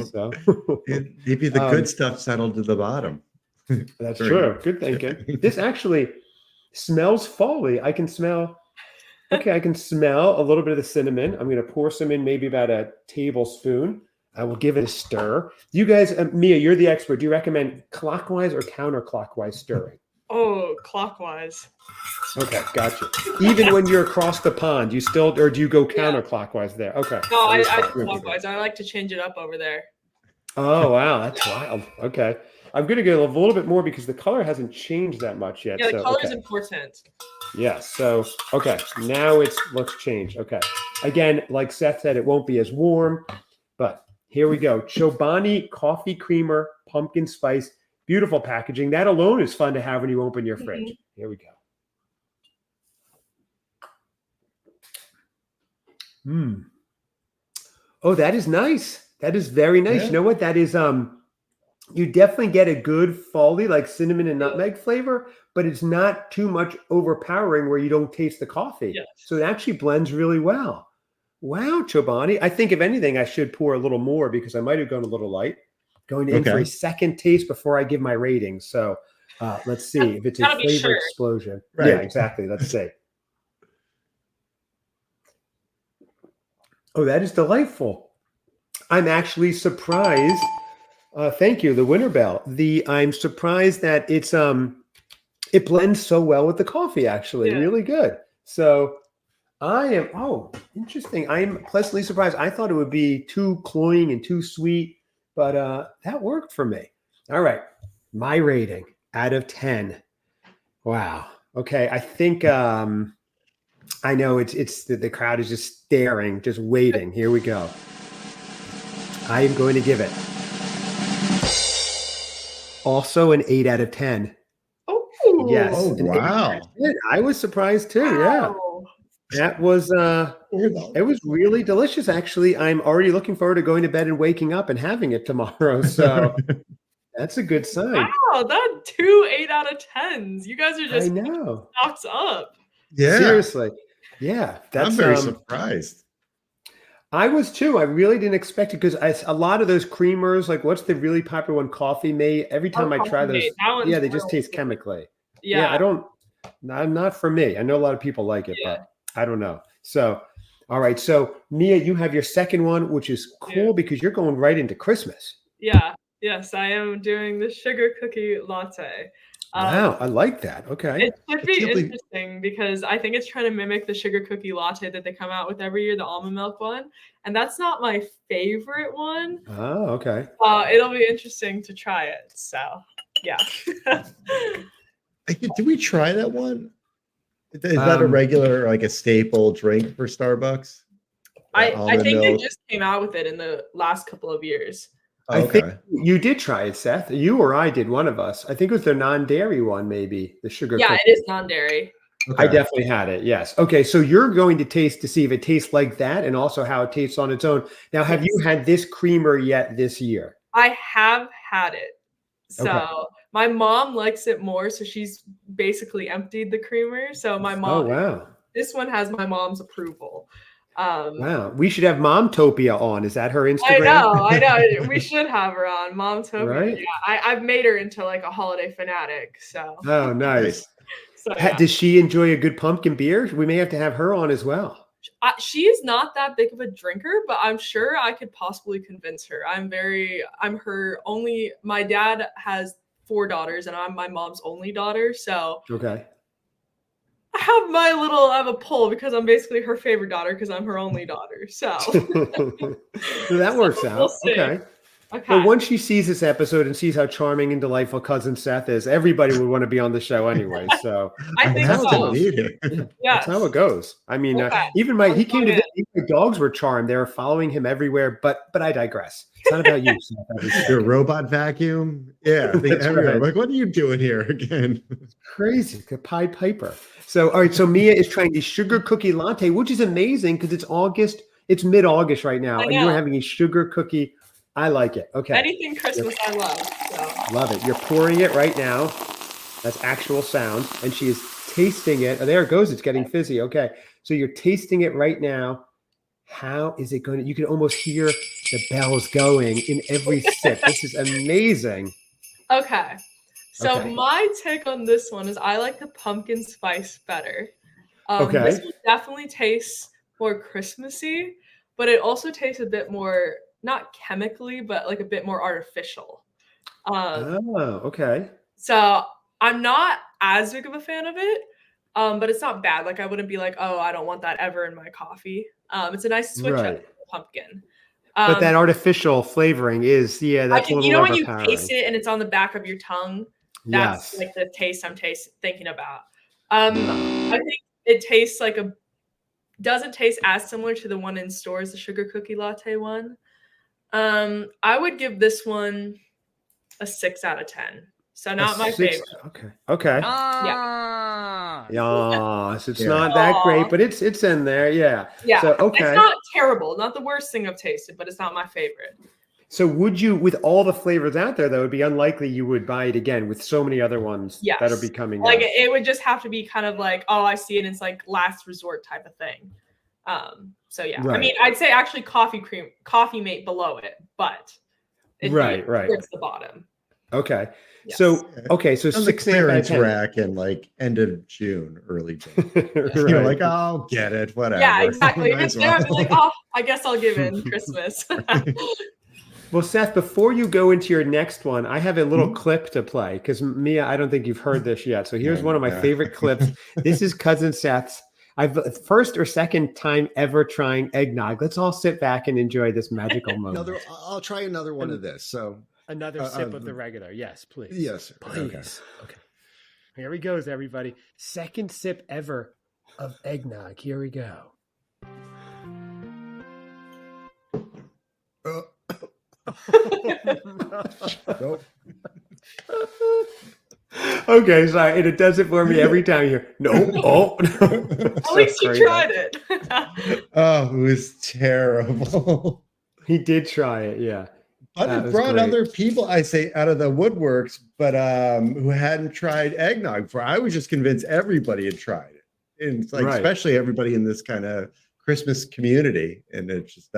So, maybe the good stuff settled to the bottom. That's true. Good thinking. This actually smells folly. I can smell a little bit of the cinnamon. I'm going to pour some in, maybe about a tablespoon. I will give it a stir. You guys, Mia, you're the expert. Do you recommend clockwise or counterclockwise stirring? Oh, clockwise. Okay, gotcha. Even when you're across the pond, you still, or do you go counterclockwise there? Okay. No, I clockwise. I like to change it up over there. Oh, wow. That's wild. Okay. I'm going to get a little bit more because the color hasn't changed that much yet. Yeah, the color is important. Yes. So, okay. Now let's change. Okay. Again, like Seth said, it won't be as warm, but here we go. Chobani coffee creamer, pumpkin spice, beautiful packaging. That alone is fun to have when you open your fridge. Here we go. Oh, that is nice. That is very nice. Yeah. You know what? That is, you definitely get a good folly, like cinnamon and nutmeg flavor, but it's not too much overpowering where you don't taste the coffee. Yes. So it actually blends really well. Wow, Chobani. I think if anything, I should pour a little more because I might have gone a little light. Going in for a second taste before I give my rating. So let's see if it's a flavor explosion. Right. Yeah, exactly. Let's see. Oh, that is delightful. I'm actually surprised. Thank you, the Winter Bell. I'm surprised that it blends so well with the coffee. Actually, really good. So I am. Interesting. I am pleasantly surprised. I thought it would be too cloying and too sweet, but that worked for me. All right, my rating out of 10. Wow. Okay, I think. I know it's the crowd is just staring, just waiting. Here we go. I am going to give it also an 8 out of 10. Oh, yes. Oh, wow. I was surprised too. Wow. Yeah. That was it was really delicious. Actually, I'm already looking forward to going to bed and waking up and having it tomorrow. So that's a good sign. Wow, that 2 8 out of 10s. You guys are just stocks up. Yeah. Seriously. Yeah. I'm very surprised. I was too. I really didn't expect it because a lot of those creamers, like what's the really popular one? Coffee Mate. Every time I try those, they just taste chemically. Yeah. Not for me. I know a lot of people like it, but I don't know. So, all right. So Mia, you have your second one, which is cool because you're going right into Christmas. Yeah. Yes, I am doing the sugar cookie latte. Wow, I like that. Okay. It should be interesting because I think it's trying to mimic the sugar cookie latte that they come out with every year, the almond milk one. And that's not my favorite one. Oh, okay. It'll be interesting to try it. So, yeah. Did we try that one? Is that a regular, like a staple drink for Starbucks? I think they just came out with it in the last couple of years. Oh, I think you did try it, Seth. You or I did, one of us. I think it was the non-dairy one, maybe the sugar. Yeah, cookie. it is non-dairy. Okay. I definitely had it. Yes. Okay. So you're going to taste to see if it tastes like that, and also how it tastes on its own. Now, have you had this creamer yet this year? I have had it. So my mom likes it more, so she's basically emptied the creamer. So my mom. Oh wow. This one has my mom's approval. Wow, we should have Momtopia on. Is that her Instagram? I know. We should have her on, Momtopia. Right? Yeah, I've made her into like a holiday fanatic. So. Oh, nice. So, yeah. Does she enjoy a good pumpkin beer? We may have to have her on as well. She is not that big of a drinker, but I'm sure I could possibly convince her. I'm her only. My dad has 4 daughters, and I'm my mom's only daughter. So. Okay. I have a poll because I'm basically her favorite daughter because I'm her only daughter. So, so that works out. Okay. Okay. Well, once she sees this episode and sees how charming and delightful cousin Seth is, everybody would want to be on the show anyway. So I think so. Yeah, that's how it goes. I mean, even he came to the dogs were charmed. They were following him everywhere. But I digress. It's not about you. Your robot vacuum. Yeah. Right. Like, what are you doing here again? It's crazy. It's a Pied Piper. So, all right. So Mia is trying the sugar cookie latte, which is amazing because it's August. It's mid-August right now. And you're having a sugar cookie. I like it. Okay. Anything Christmas I love. So. Love it. You're pouring it right now. That's actual sound. And she is tasting it. Oh, there it goes. It's getting fizzy. Okay. So you're tasting it right now. How is it going to? You can almost hear the bells going in every sip. This is amazing. Okay. So my take on this one is I like the pumpkin spice better. This one definitely tastes more Christmassy, but it also tastes a bit more, not chemically, but like a bit more artificial. So I'm not as big of a fan of it, but it's not bad. Like I wouldn't be like, oh, I don't want that ever in my coffee. It's a nice switch up to pumpkin. But that artificial flavoring is, that's a little when overpowering. You taste it and it's on the back of your tongue, that's like the taste I'm thinking about. I think it tastes like doesn't taste as similar to the one in stores, the sugar cookie latte one. I would give this one a 6 out of 10. So not my favorite. Okay. So it's not that great, but it's in there. Yeah. Yeah. So, okay. It's not terrible. Not the worst thing I've tasted, but it's not my favorite. So would you, with all the flavors out there, though, it would be unlikely you would buy it again with so many other ones that are becoming like it would just have to be kind of like, oh, I see it. And it's like last resort type of thing. So yeah, right. I mean, I'd say actually coffee mate below it, but right towards the bottom. Okay. Yes. So 6 clearance rack in like end of June, early June. You're like, oh, I'll get it, whatever. Yeah, exactly. If it's there, I'd be like, oh, I guess I'll give in Christmas. Well, Seth, before you go into your next one, I have a little clip to play because Mia, I don't think you've heard this yet. So here's one of my favorite clips. This is cousin Seth's. First or second time ever trying eggnog. Let's all sit back and enjoy this magical moment. I'll try another one of this. So another sip of the regular. Yes, please. Yes, please. Okay. Here he goes, everybody. Second sip ever of eggnog. Here we go. Nope. Okay, sorry, and it does it for me every time. You hear, no. At least you tried it. Oh, it was terrible. He did try it, yeah. But it brought other people, I say, out of the woodworks, but who hadn't tried eggnog before. I was just convinced everybody had tried it, and it's like especially everybody in this kind of Christmas community, and it's just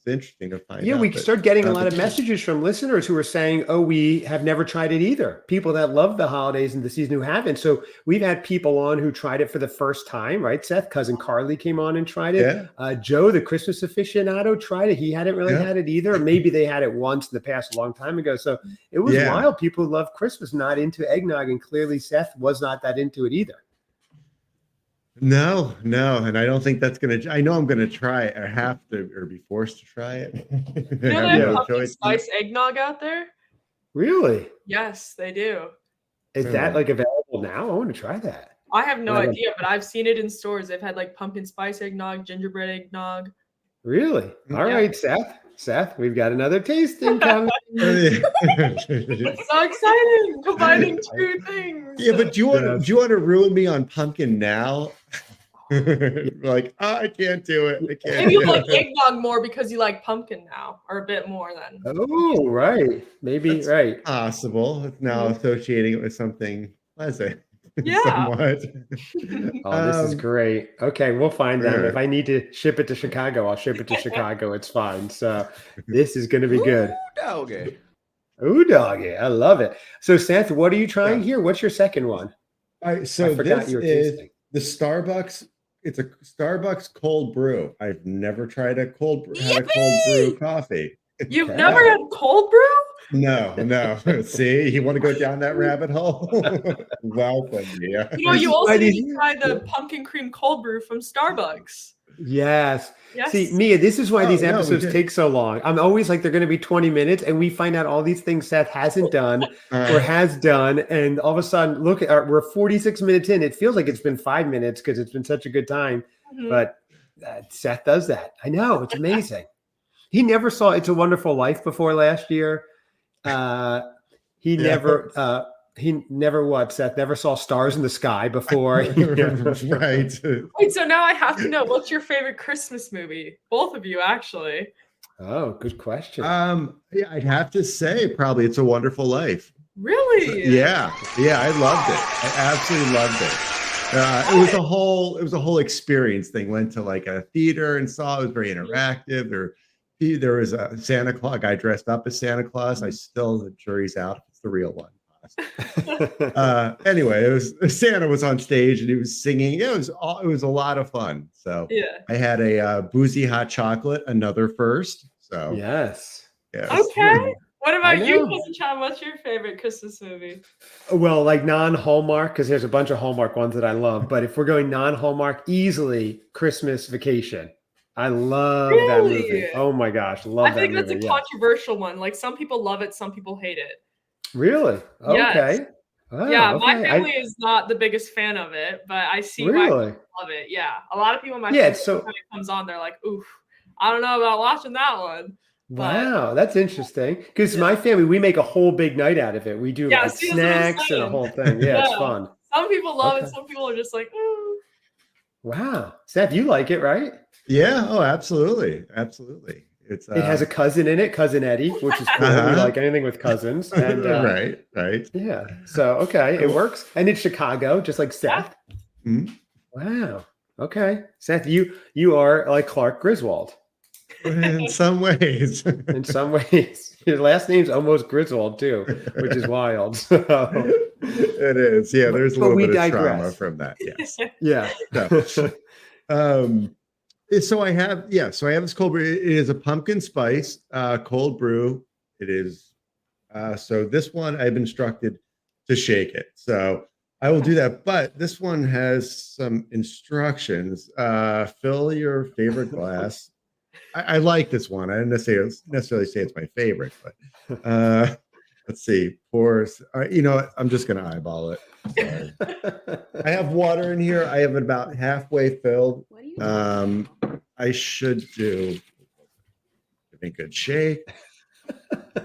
it's it's interesting to find Yeah, out. we that started getting a not lot the of case. messages from listeners who are saying, "Oh, we have never tried it either." People that love the holidays and the season who haven't. So we've had people on who tried it for the first time, right? Seth, cousin Carly came on and tried it. Yeah. Joe, the Christmas aficionado, tried it. He hadn't really Yeah. had it either. Maybe they had it once in the past, a long time ago. So it was Yeah. wild. People who love Christmas not into eggnog, and clearly Seth was not that into it either. No, and I don't think that's gonna. I know I'm gonna try it, or have to, or be forced to try it. You I know have they have no pumpkin choice. spice eggnog out there? Really? Yes, they do. Is that like available now? I want to try that. I have no Right. idea, but I've seen it in stores. They've had like pumpkin spice eggnog, gingerbread eggnog. Really? All Yeah. right, Seth. Seth, we've got another tasting coming. It's so exciting, combining two things. Yeah, but do you want to ruin me on pumpkin now? Like, I can't do it. I can't. Maybe you do like it. eggnog more because you like pumpkin now, or a bit more than. Oh, right. Maybe, That's right. Possible. It's now associating it with something pleasant. Yeah. Somewhat. Oh, this is great. Okay, we'll find them. Sure. If I need to ship it to Chicago, I'll ship it to Chicago. It's fine. So this is going to be good. Doggy. Ooh, doggy. I love it. So, Seth, what are you trying here? What's your second one? All right, so I forgot this you were is tasting. the Starbucks. It's a Starbucks cold brew. I've never tried a cold brew coffee. You've Okay. never had cold brew? No. See, you want to go down that rabbit hole? Welcome, yeah. You know, you also Why need did to try the pumpkin cream cold brew from Starbucks. Yes. Yes. See, Mia, this is why Oh, these no, we episodes did. take so long. I'm always like, they're going to be 20 minutes, and we find out all these things Seth hasn't done or has done. And all of a sudden, look, we're 46 minutes in. It feels like it's been 5 minutes because it's been such a good time. Mhm. But Seth does that. I know. It's amazing. He never saw It's a Wonderful Life before last year. He never what, Seth? Never saw Stars in the Sky before. Right. Wait, so now I have to know, what's your favorite Christmas movie? Both of you, actually. Oh, good question. Yeah, I'd have to say probably It's a Wonderful Life. Really? Yeah, I loved it. I absolutely loved it. It was a whole experience thing. Went to like a theater and saw it. Was very interactive. There was a Santa Claus guy dressed up as Santa Claus. The jury's out if it's the real one. Anyway, Santa was on stage and he was singing. It was a lot of fun. So Yeah. I had a boozy hot chocolate, another first. So Yes. Okay. What about I you, know. Cousin Chad? What's your favorite Christmas movie? Well, like non-Hallmark, because there's a bunch of Hallmark ones that I love. But if we're going non-Hallmark, easily Christmas Vacation. I love that movie. Really? Oh my gosh, love I that think movie. that's a Yeah. controversial one. Like, some people love it, some people hate it. Really? Yes. Okay. Oh, Yeah, my okay. family is not the biggest fan of it, but I see why Really? people love it. Yeah, a lot of people in my Yeah, family, so- when it comes on, they're like, "Oof, I don't know about watching that one." But Wow, that's interesting. Because my family, we make a whole big night out of it. We do Yeah, like see, that's what I'm snacks and a saying. whole thing. Yeah, it's Yeah. fun. some people love it, Okay. some people are just like, "Ooh." Wow. Seth, you like it, right? Yeah. Oh, absolutely. It's It has a cousin in it, Cousin Eddie, which is cool. We like anything with cousins. And right. yeah. So okay, it works. And it's Chicago, just like Seth. Mhm. Wow. Okay. Seth, you are like Clark Griswold In some ways. in some ways. Your last name's almost Griswold too, which is wild. So It is. Yeah, there's a But little we bit of trauma digress. from that. Yes. yeah. No. So I have this cold brew. It is a pumpkin spice cold brew. It is so this one I've instructed to shake it. So I will do that. But this one has some instructions. Fill your favorite glass. I like this one. I didn't necessarily say it's my favorite, but let's see. Pour. I'm just gonna eyeball it. Sorry. I have water in here. I have it about halfway filled. I should give me a good shake.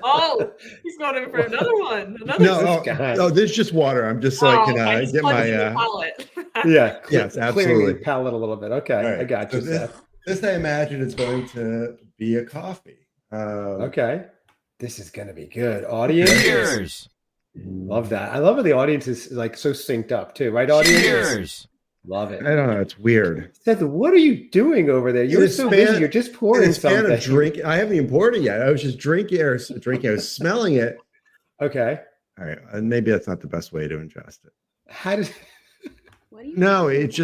Oh, he's going in for another one. Another No, guy. this is just water. I'm just so I can okay, just get plug it in my. your palate. Yeah. Yes, Clearing absolutely. the palate a little bit. Okay. All right. I got you, So this, Seth. this I imagine is going to be a coffee. Okay. This is gonna be good. Audience. Cheers. Love that. I love how the audience is like so synced up too, right? Audience. Cheers. Love it. I don't know. It's weird. Seth, what are you doing over there? You're so busy. You're just pouring something. Of drink. I haven't even poured it yet. I was just drinking. I was smelling it. Okay. All right. And maybe that's not the best way to ingest it. How did? No, it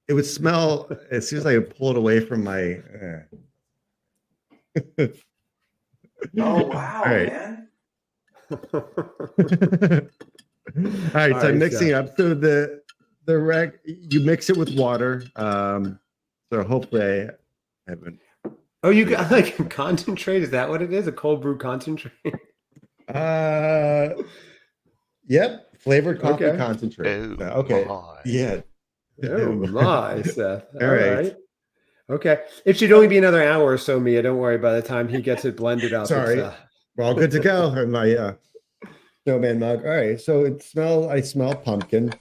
would smell as soon as I pull it away from my. Oh wow, All right. man! All right, so I'm mixing it up. So you mix it with water. So hopefully I haven't. Oh, you got like a concentrate? Is that what it is? A cold brew concentrate? Yep, flavored coffee Okay. concentrate. Oh, Okay, my. yeah. Oh my, Seth. All right. Okay. It should only be another hour or so, Mia. Don't worry. By the time he gets it blended up, Sorry. We're all good to go. And my snowman mug. All right, so I smell pumpkin.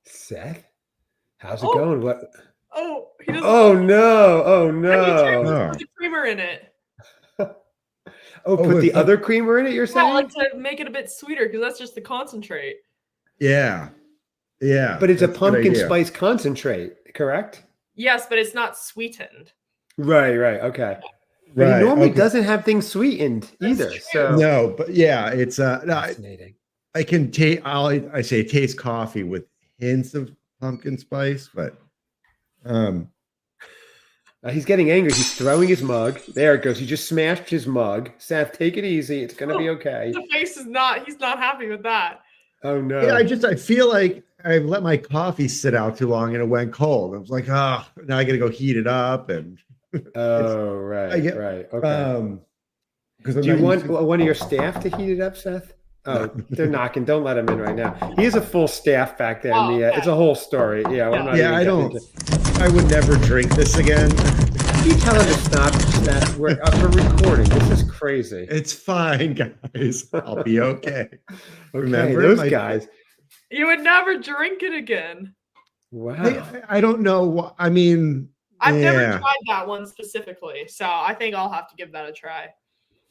Seth, how's it going? What? Oh, he doesn't. Oh no! Oh I need no! to put the creamer in it. Oh, put the other creamer in it. You're Yeah, saying? like to make it a bit sweeter because that's just the concentrate. Yeah. But it's a that's good pumpkin idea. spice concentrate, correct? Yes, but it's not sweetened. Right. Okay. But Right. he normally okay. doesn't have things sweetened either. true. So No, but yeah, it's no, fascinating. I can taste. I say taste coffee with hints of pumpkin spice, but He's getting angry. He's throwing his mug. There it goes. He just smashed his mug. Seth, take it easy. It's gonna be okay. The face is not. He's not happy with that. Oh no. yeah, I feel like I let my coffee sit out too long and it went cold. I was like, now I got to go heat it up and. Oh right. Right. Okay. Because Do you want one of your staff to heat it up, Seth? Oh, they're knocking. Don't let him in right now. He has a full staff back there. Oh, Mia. okay. It's a whole story. Yeah. I'm not even I getting don't. into- I would never drink this again. You tell him to stop, Seth. We're recording. This is crazy. It's fine, guys. I'll be okay. Okay, Remember those my- guys. You would never drink it again. Wow. I don't know. I mean, I've never yeah. tried that one specifically, so I think I'll have to give that a try.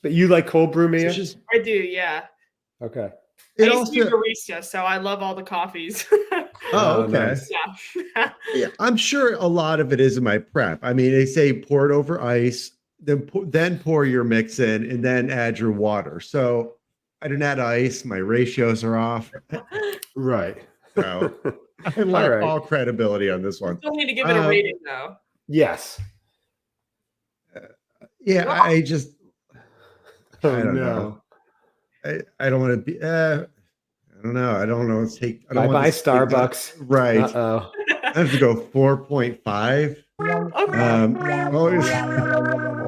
But you like cold brew, Mia? It's just I do, yeah. Okay. I it used to be also. barista, so I love all the coffees. Oh, okay. nice. Yeah. Yeah, I'm sure a lot of it is in my prep. I mean, they say pour it over ice, then pour your mix in, and then add your water. So I didn't add ice. My ratios are off. Right. So I lack right. all credibility on this one. Still need to give it a rating though. Yes. Yeah, I just Oh, I don't no. know. I don't want to be. I don't know. I don't know. Let's take. I Bye don't bye, want to take that- Starbucks. Right. Uh-oh. I have to go 4.5. Okay.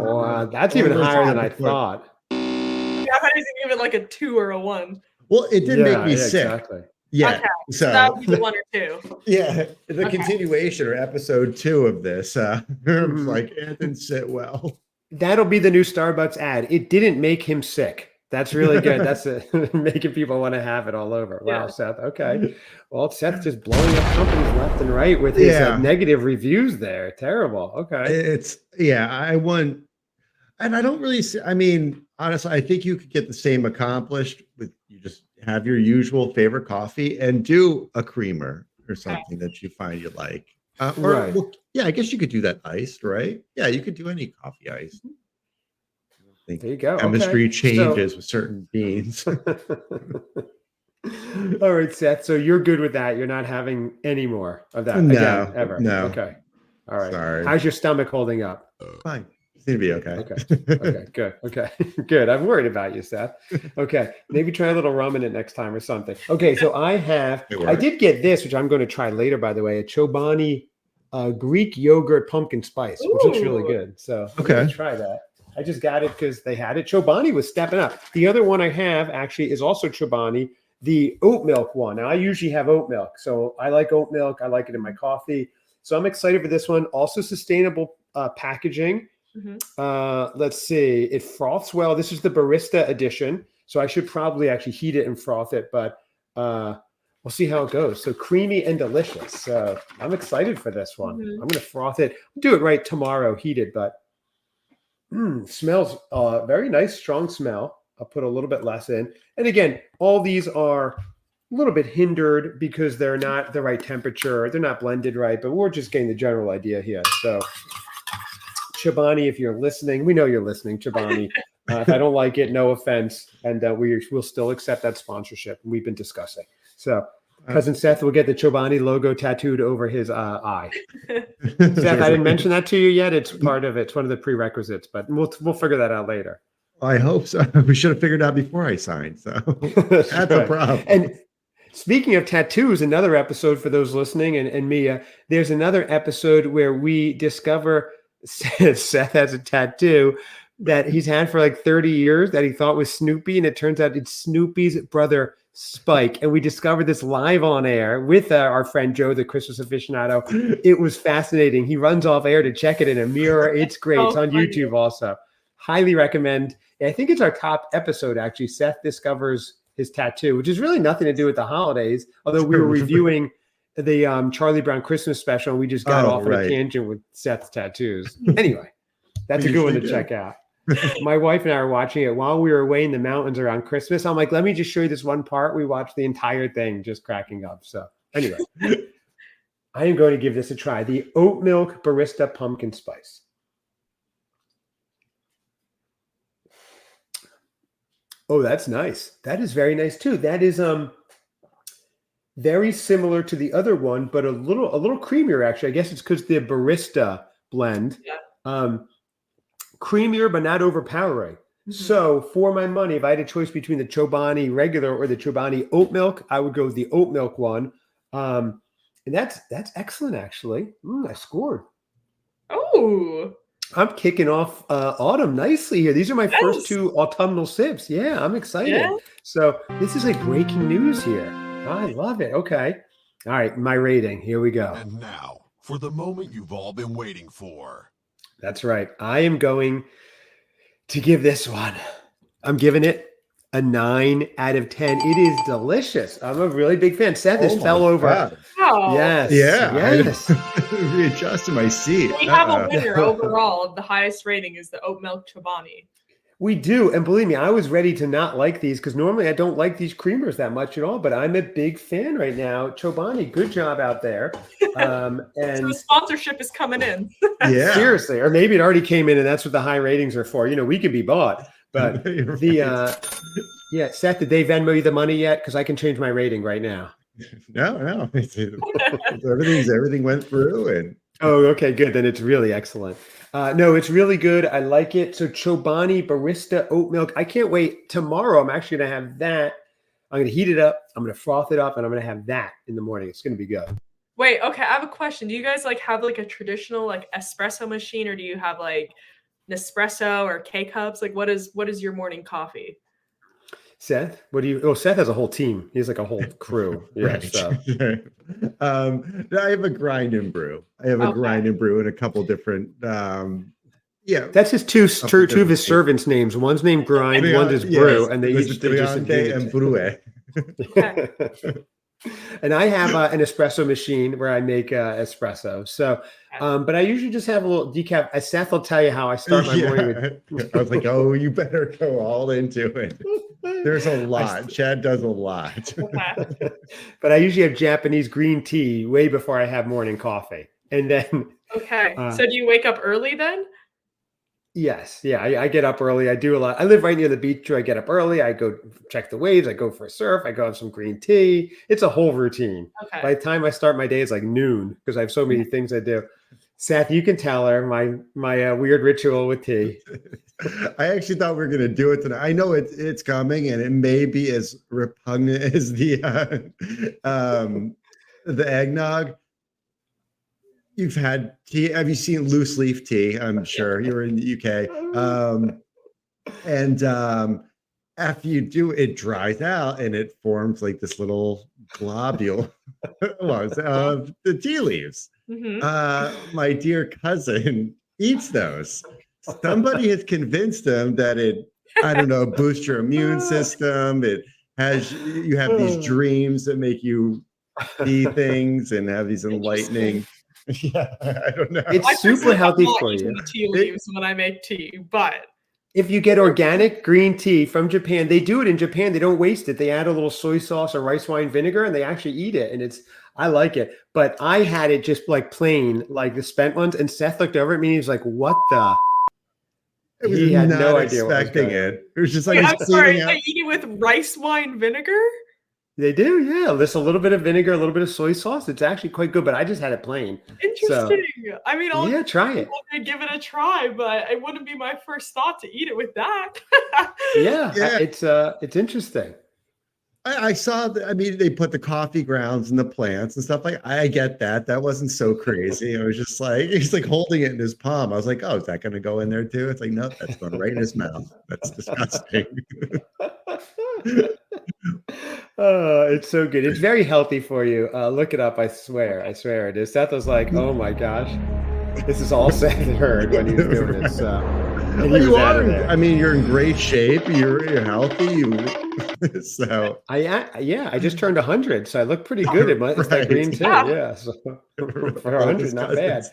Wow, that's even Almost higher than I adequate. thought. Yeah, I thought he was gonna give it like a 2 or a 1. Well, it did make me sick. Exactly. Yeah. Okay, So that would be the 1 or 2. yeah, the Okay. continuation or episode 2 of this, Mhm. like it didn't sit well. That'll be the new Starbucks ad. It didn't make him sick. That's really good. That's making people want to have it all over. Wow, Yeah. Seth. Okay. Well, Seth's just blowing up companies left and right with his Yeah. negative reviews there. Terrible. Okay. It's I want, and I don't really see. I mean, honestly, I think you could get the same accomplished with you just have your usual favorite coffee and do a creamer or something that you find you like. Right. Well, yeah, I guess you could do that iced, right? Yeah, you could do any coffee iced. I don't think There you go. chemistry Okay. changes with certain beans. All right, Seth. So you're good with that. You're not having any more of that No, again, ever. no. Okay. All right. Sorry. How's your stomach holding up? Fine. Seem to be okay. Okay. Okay. Good. Okay. Good. I'm worried about you, Seth. Okay. Maybe try a little rum in it next time or something. Okay. So I did get this, which I'm going to try later, by the way, a Chobani Greek yogurt pumpkin spice, which looks really Ooh. good. So I'm Okay. going to try that. I just got it because they had it. Chobani was stepping up. The other one I have actually is also Chobani, the oat milk one. Now I usually have oat milk. So I like oat milk. I like it in my coffee. So I'm excited for this one. Also sustainable packaging. Let's see. It froths well. This is the barista edition. So I should probably actually heat it and froth it, but we'll see how it goes. So creamy and delicious. So I'm excited for this one. I'm going to froth it. Do it right tomorrow, heated, but smells very nice, strong smell. I'll put a little bit less in. And again, all these are little bit hindered because they're not the right temperature. They're not blended right, but we're just getting the general idea here. So Chobani, if you're listening, we know you're listening, Chobani. If I don't like it, no offense. And we'll still accept that sponsorship. We've been discussing. So Cousin Seth will get the Chobani logo tattooed over his eye. Seth, I didn't mention that to you yet. It's part of it. It's one of the prerequisites, but we'll figure that out later. I hope so. We should have figured it out before I signed. So that's a problem. And speaking of tattoos, another episode for those listening and Mia, there's another episode where we discover Seth has a tattoo that he's had for like 30 years that he thought was Snoopy, and it turns out it's Snoopy's brother Spike. And we discovered this live on air with our friend Joe, the Christmas aficionado. It was fascinating. He runs off air to check it in a mirror. It's great. It's on YouTube also. Highly recommend. I think it's our top episode, actually. Seth discovers his tattoo, which is really nothing to do with the holidays, although we were reviewing the Charlie Brown Christmas special, and we just got off on a tangent with Seth's tattoos. Anyway, that's a good one to check out. My wife and I were watching it while we were away in the mountains around Christmas. I'm like, let me just show you this one part. We watched the entire thing just cracking up. So anyway, I am going to give this a try. The oat milk barista pumpkin spice. Oh, that's nice. That is very nice too. That is very similar to the other one, but a little creamier actually. I guess it's because the barista blend. Yeah. Creamier, but not overpowering. Mm-hmm. So for my money, if I had a choice between the Chobani regular or the Chobani oat milk, I would go with the oat milk one. And that's excellent, actually. I scored. Oh, I'm kicking off autumn nicely here. These are my first two autumnal sips. Yeah, I'm excited. Yeah. So this is like breaking news here. I love it. Okay. All right, my rating. Here we go. And now for the moment you've all been waiting for. That's right. I am going to give this one. I'm giving it a 9 out of 10. It is delicious. I'm a really big fan. Seth, this fell over. Oh. Yes. Yeah. Yes. Readjusted my seat. We have a winner overall. The highest rating is the oat milk Chobani. We do. And believe me, I was ready to not like these because normally I don't like these creamers that much at all, but I'm a big fan right now. Chobani, good job out there. And so the sponsorship is coming in. Yeah. Seriously. Or maybe it already came in and that's what the high ratings are for. You know, we can be bought. But yeah, Seth, did they Venmo you the money yet? Because I can change my rating right now. No. Everything went through and oh, okay, good. Then it's really excellent. No, it's really good. I like it. So Chobani barista oat milk. I can't wait. Tomorrow, I'm actually going to have that. I'm going to heat it up. I'm going to froth it up, and I'm going to have that in the morning. It's going to be good. Wait, okay. I have a question. Do you guys like have like a traditional like espresso machine, or do you have like Nespresso or K-Cups? Like, what is your morning coffee? Seth, what do you? Oh, Seth has a whole team. He has like a whole crew. Yeah. Right. So. I have a grind and brew. I have a grind and brew and a couple different. Yeah, that's his two of his servants' names. One's named Grind, one's is Brew, and they just and Brew. And I have an espresso machine where I make espresso. So, but I usually just have a little decaf. Seth will tell you how I start my morning with. I was like, oh, you better go all into it. There's a lot. Chad does a lot. But I usually have Japanese green tea way before I have morning coffee. And then. Okay. So do you wake up early then? Yes. Yeah. I get up early. I do a lot. I live right near the beach. So I get up early. I go check the waves. I go for a surf. I go have some green tea. It's a whole routine. Okay. By the time I start my day, it's like noon because I have so many things I do. Seth, you can tell her my weird ritual with tea. I actually thought we were going to do it tonight. I know it's coming, and it may be as repugnant as the eggnog. You've had tea. Have you seen loose leaf tea? I'm sure you're in the UK. And after you do, it dries out and it forms like this little globule of the tea leaves. Mm-hmm. My dear cousin eats those. Somebody has convinced them that it, I don't know, boosts your immune system. You have these dreams that make you see things and have these enlightening. Yeah, I don't know. It's super healthy for you. Tea leaves when I make tea, but If you get organic green tea from Japan, they do it in Japan. They don't waste it. They add a little soy sauce or rice wine vinegar, and they actually eat it. And I like it. But I had it just like plain, like the spent ones. And Seth looked over at me and he was like, "What the?" I was He had not no idea what was expecting going on. it. It was just like Wait, he's I'm sorry. cleaning out. They eat it with rice wine vinegar? They do, yeah. Just a little bit of vinegar, a little bit of soy sauce. It's actually quite good. But I just had it plain. Interesting. I mean, Yeah, try it. I'll give it a try, but it wouldn't be my first thought to eat it with that. Yeah, Yeah. it's interesting. I saw I mean, they put the coffee grounds and the plants and stuff like. I get that. That wasn't so crazy. I was just like, he's like holding it in his palm. I was like, oh, is that going to go in there too? It's like, no, that's going right in his mouth. That's disgusting. Oh, it's so good. It's very healthy for you. Look it up. I swear it is. Seth was like, "Oh my gosh, this is all Seth heard when he was doing this." And he Well, was you out are. of there. I mean, you're in great shape. You're healthy. So I just turned 100, so I look pretty good. It's that Right. green too. Yeah. Yeah, so for All 100, his not bad. cousins.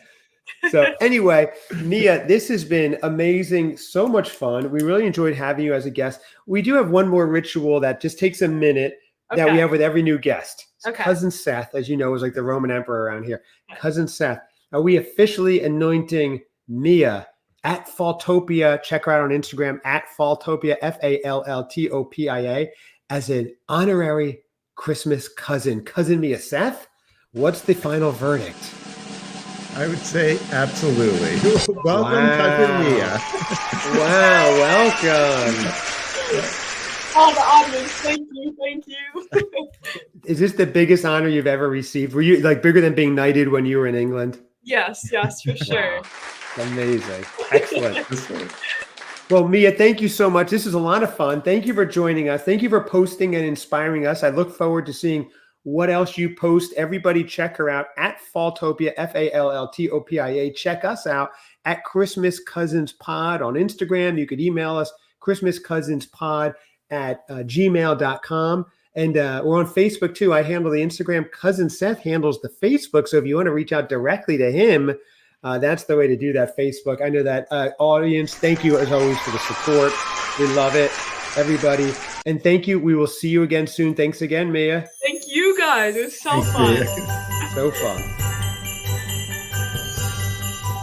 So anyway, Mia, this has been amazing. So much fun. We really enjoyed having you as a guest. We do have one more ritual that just takes a minute that we Okay. have with every new guest. Okay. Cousin Seth, as you know, is like the Roman emperor around here. Okay. Cousin Seth, are we officially anointing Mia at Falltopia? Check her out on Instagram at Falltopia, Falltopia, as an honorary Christmas cousin. Cousin Mia. Seth, what's the final verdict? I would say absolutely. Welcome, cousin Mia. Wow, welcome. Oh, the audience. Thank you. Is this the biggest honor you've ever received? Were you like bigger than being knighted when you were in England? Yes, for sure. Amazing. Excellent. Well, Mia, thank you so much. This is a lot of fun. Thank you for joining us. Thank you for posting and inspiring us. I look forward to seeing what else you post. Everybody check her out at Falltopia, Falltopia. Check us out at Christmas Cousins Pod on Instagram. You could email us christmascousinspod at gmail.com. And we're on Facebook too. I handle the Instagram. Cousin Seth handles the Facebook. So if you want to reach out directly to him, that's the way to do that, Facebook. I know that audience. Thank you as always for the support. We love it, everybody. And thank you. We will see you again soon. Thanks again, Mia. Thank you guys. It was so Thank fun. you. So fun.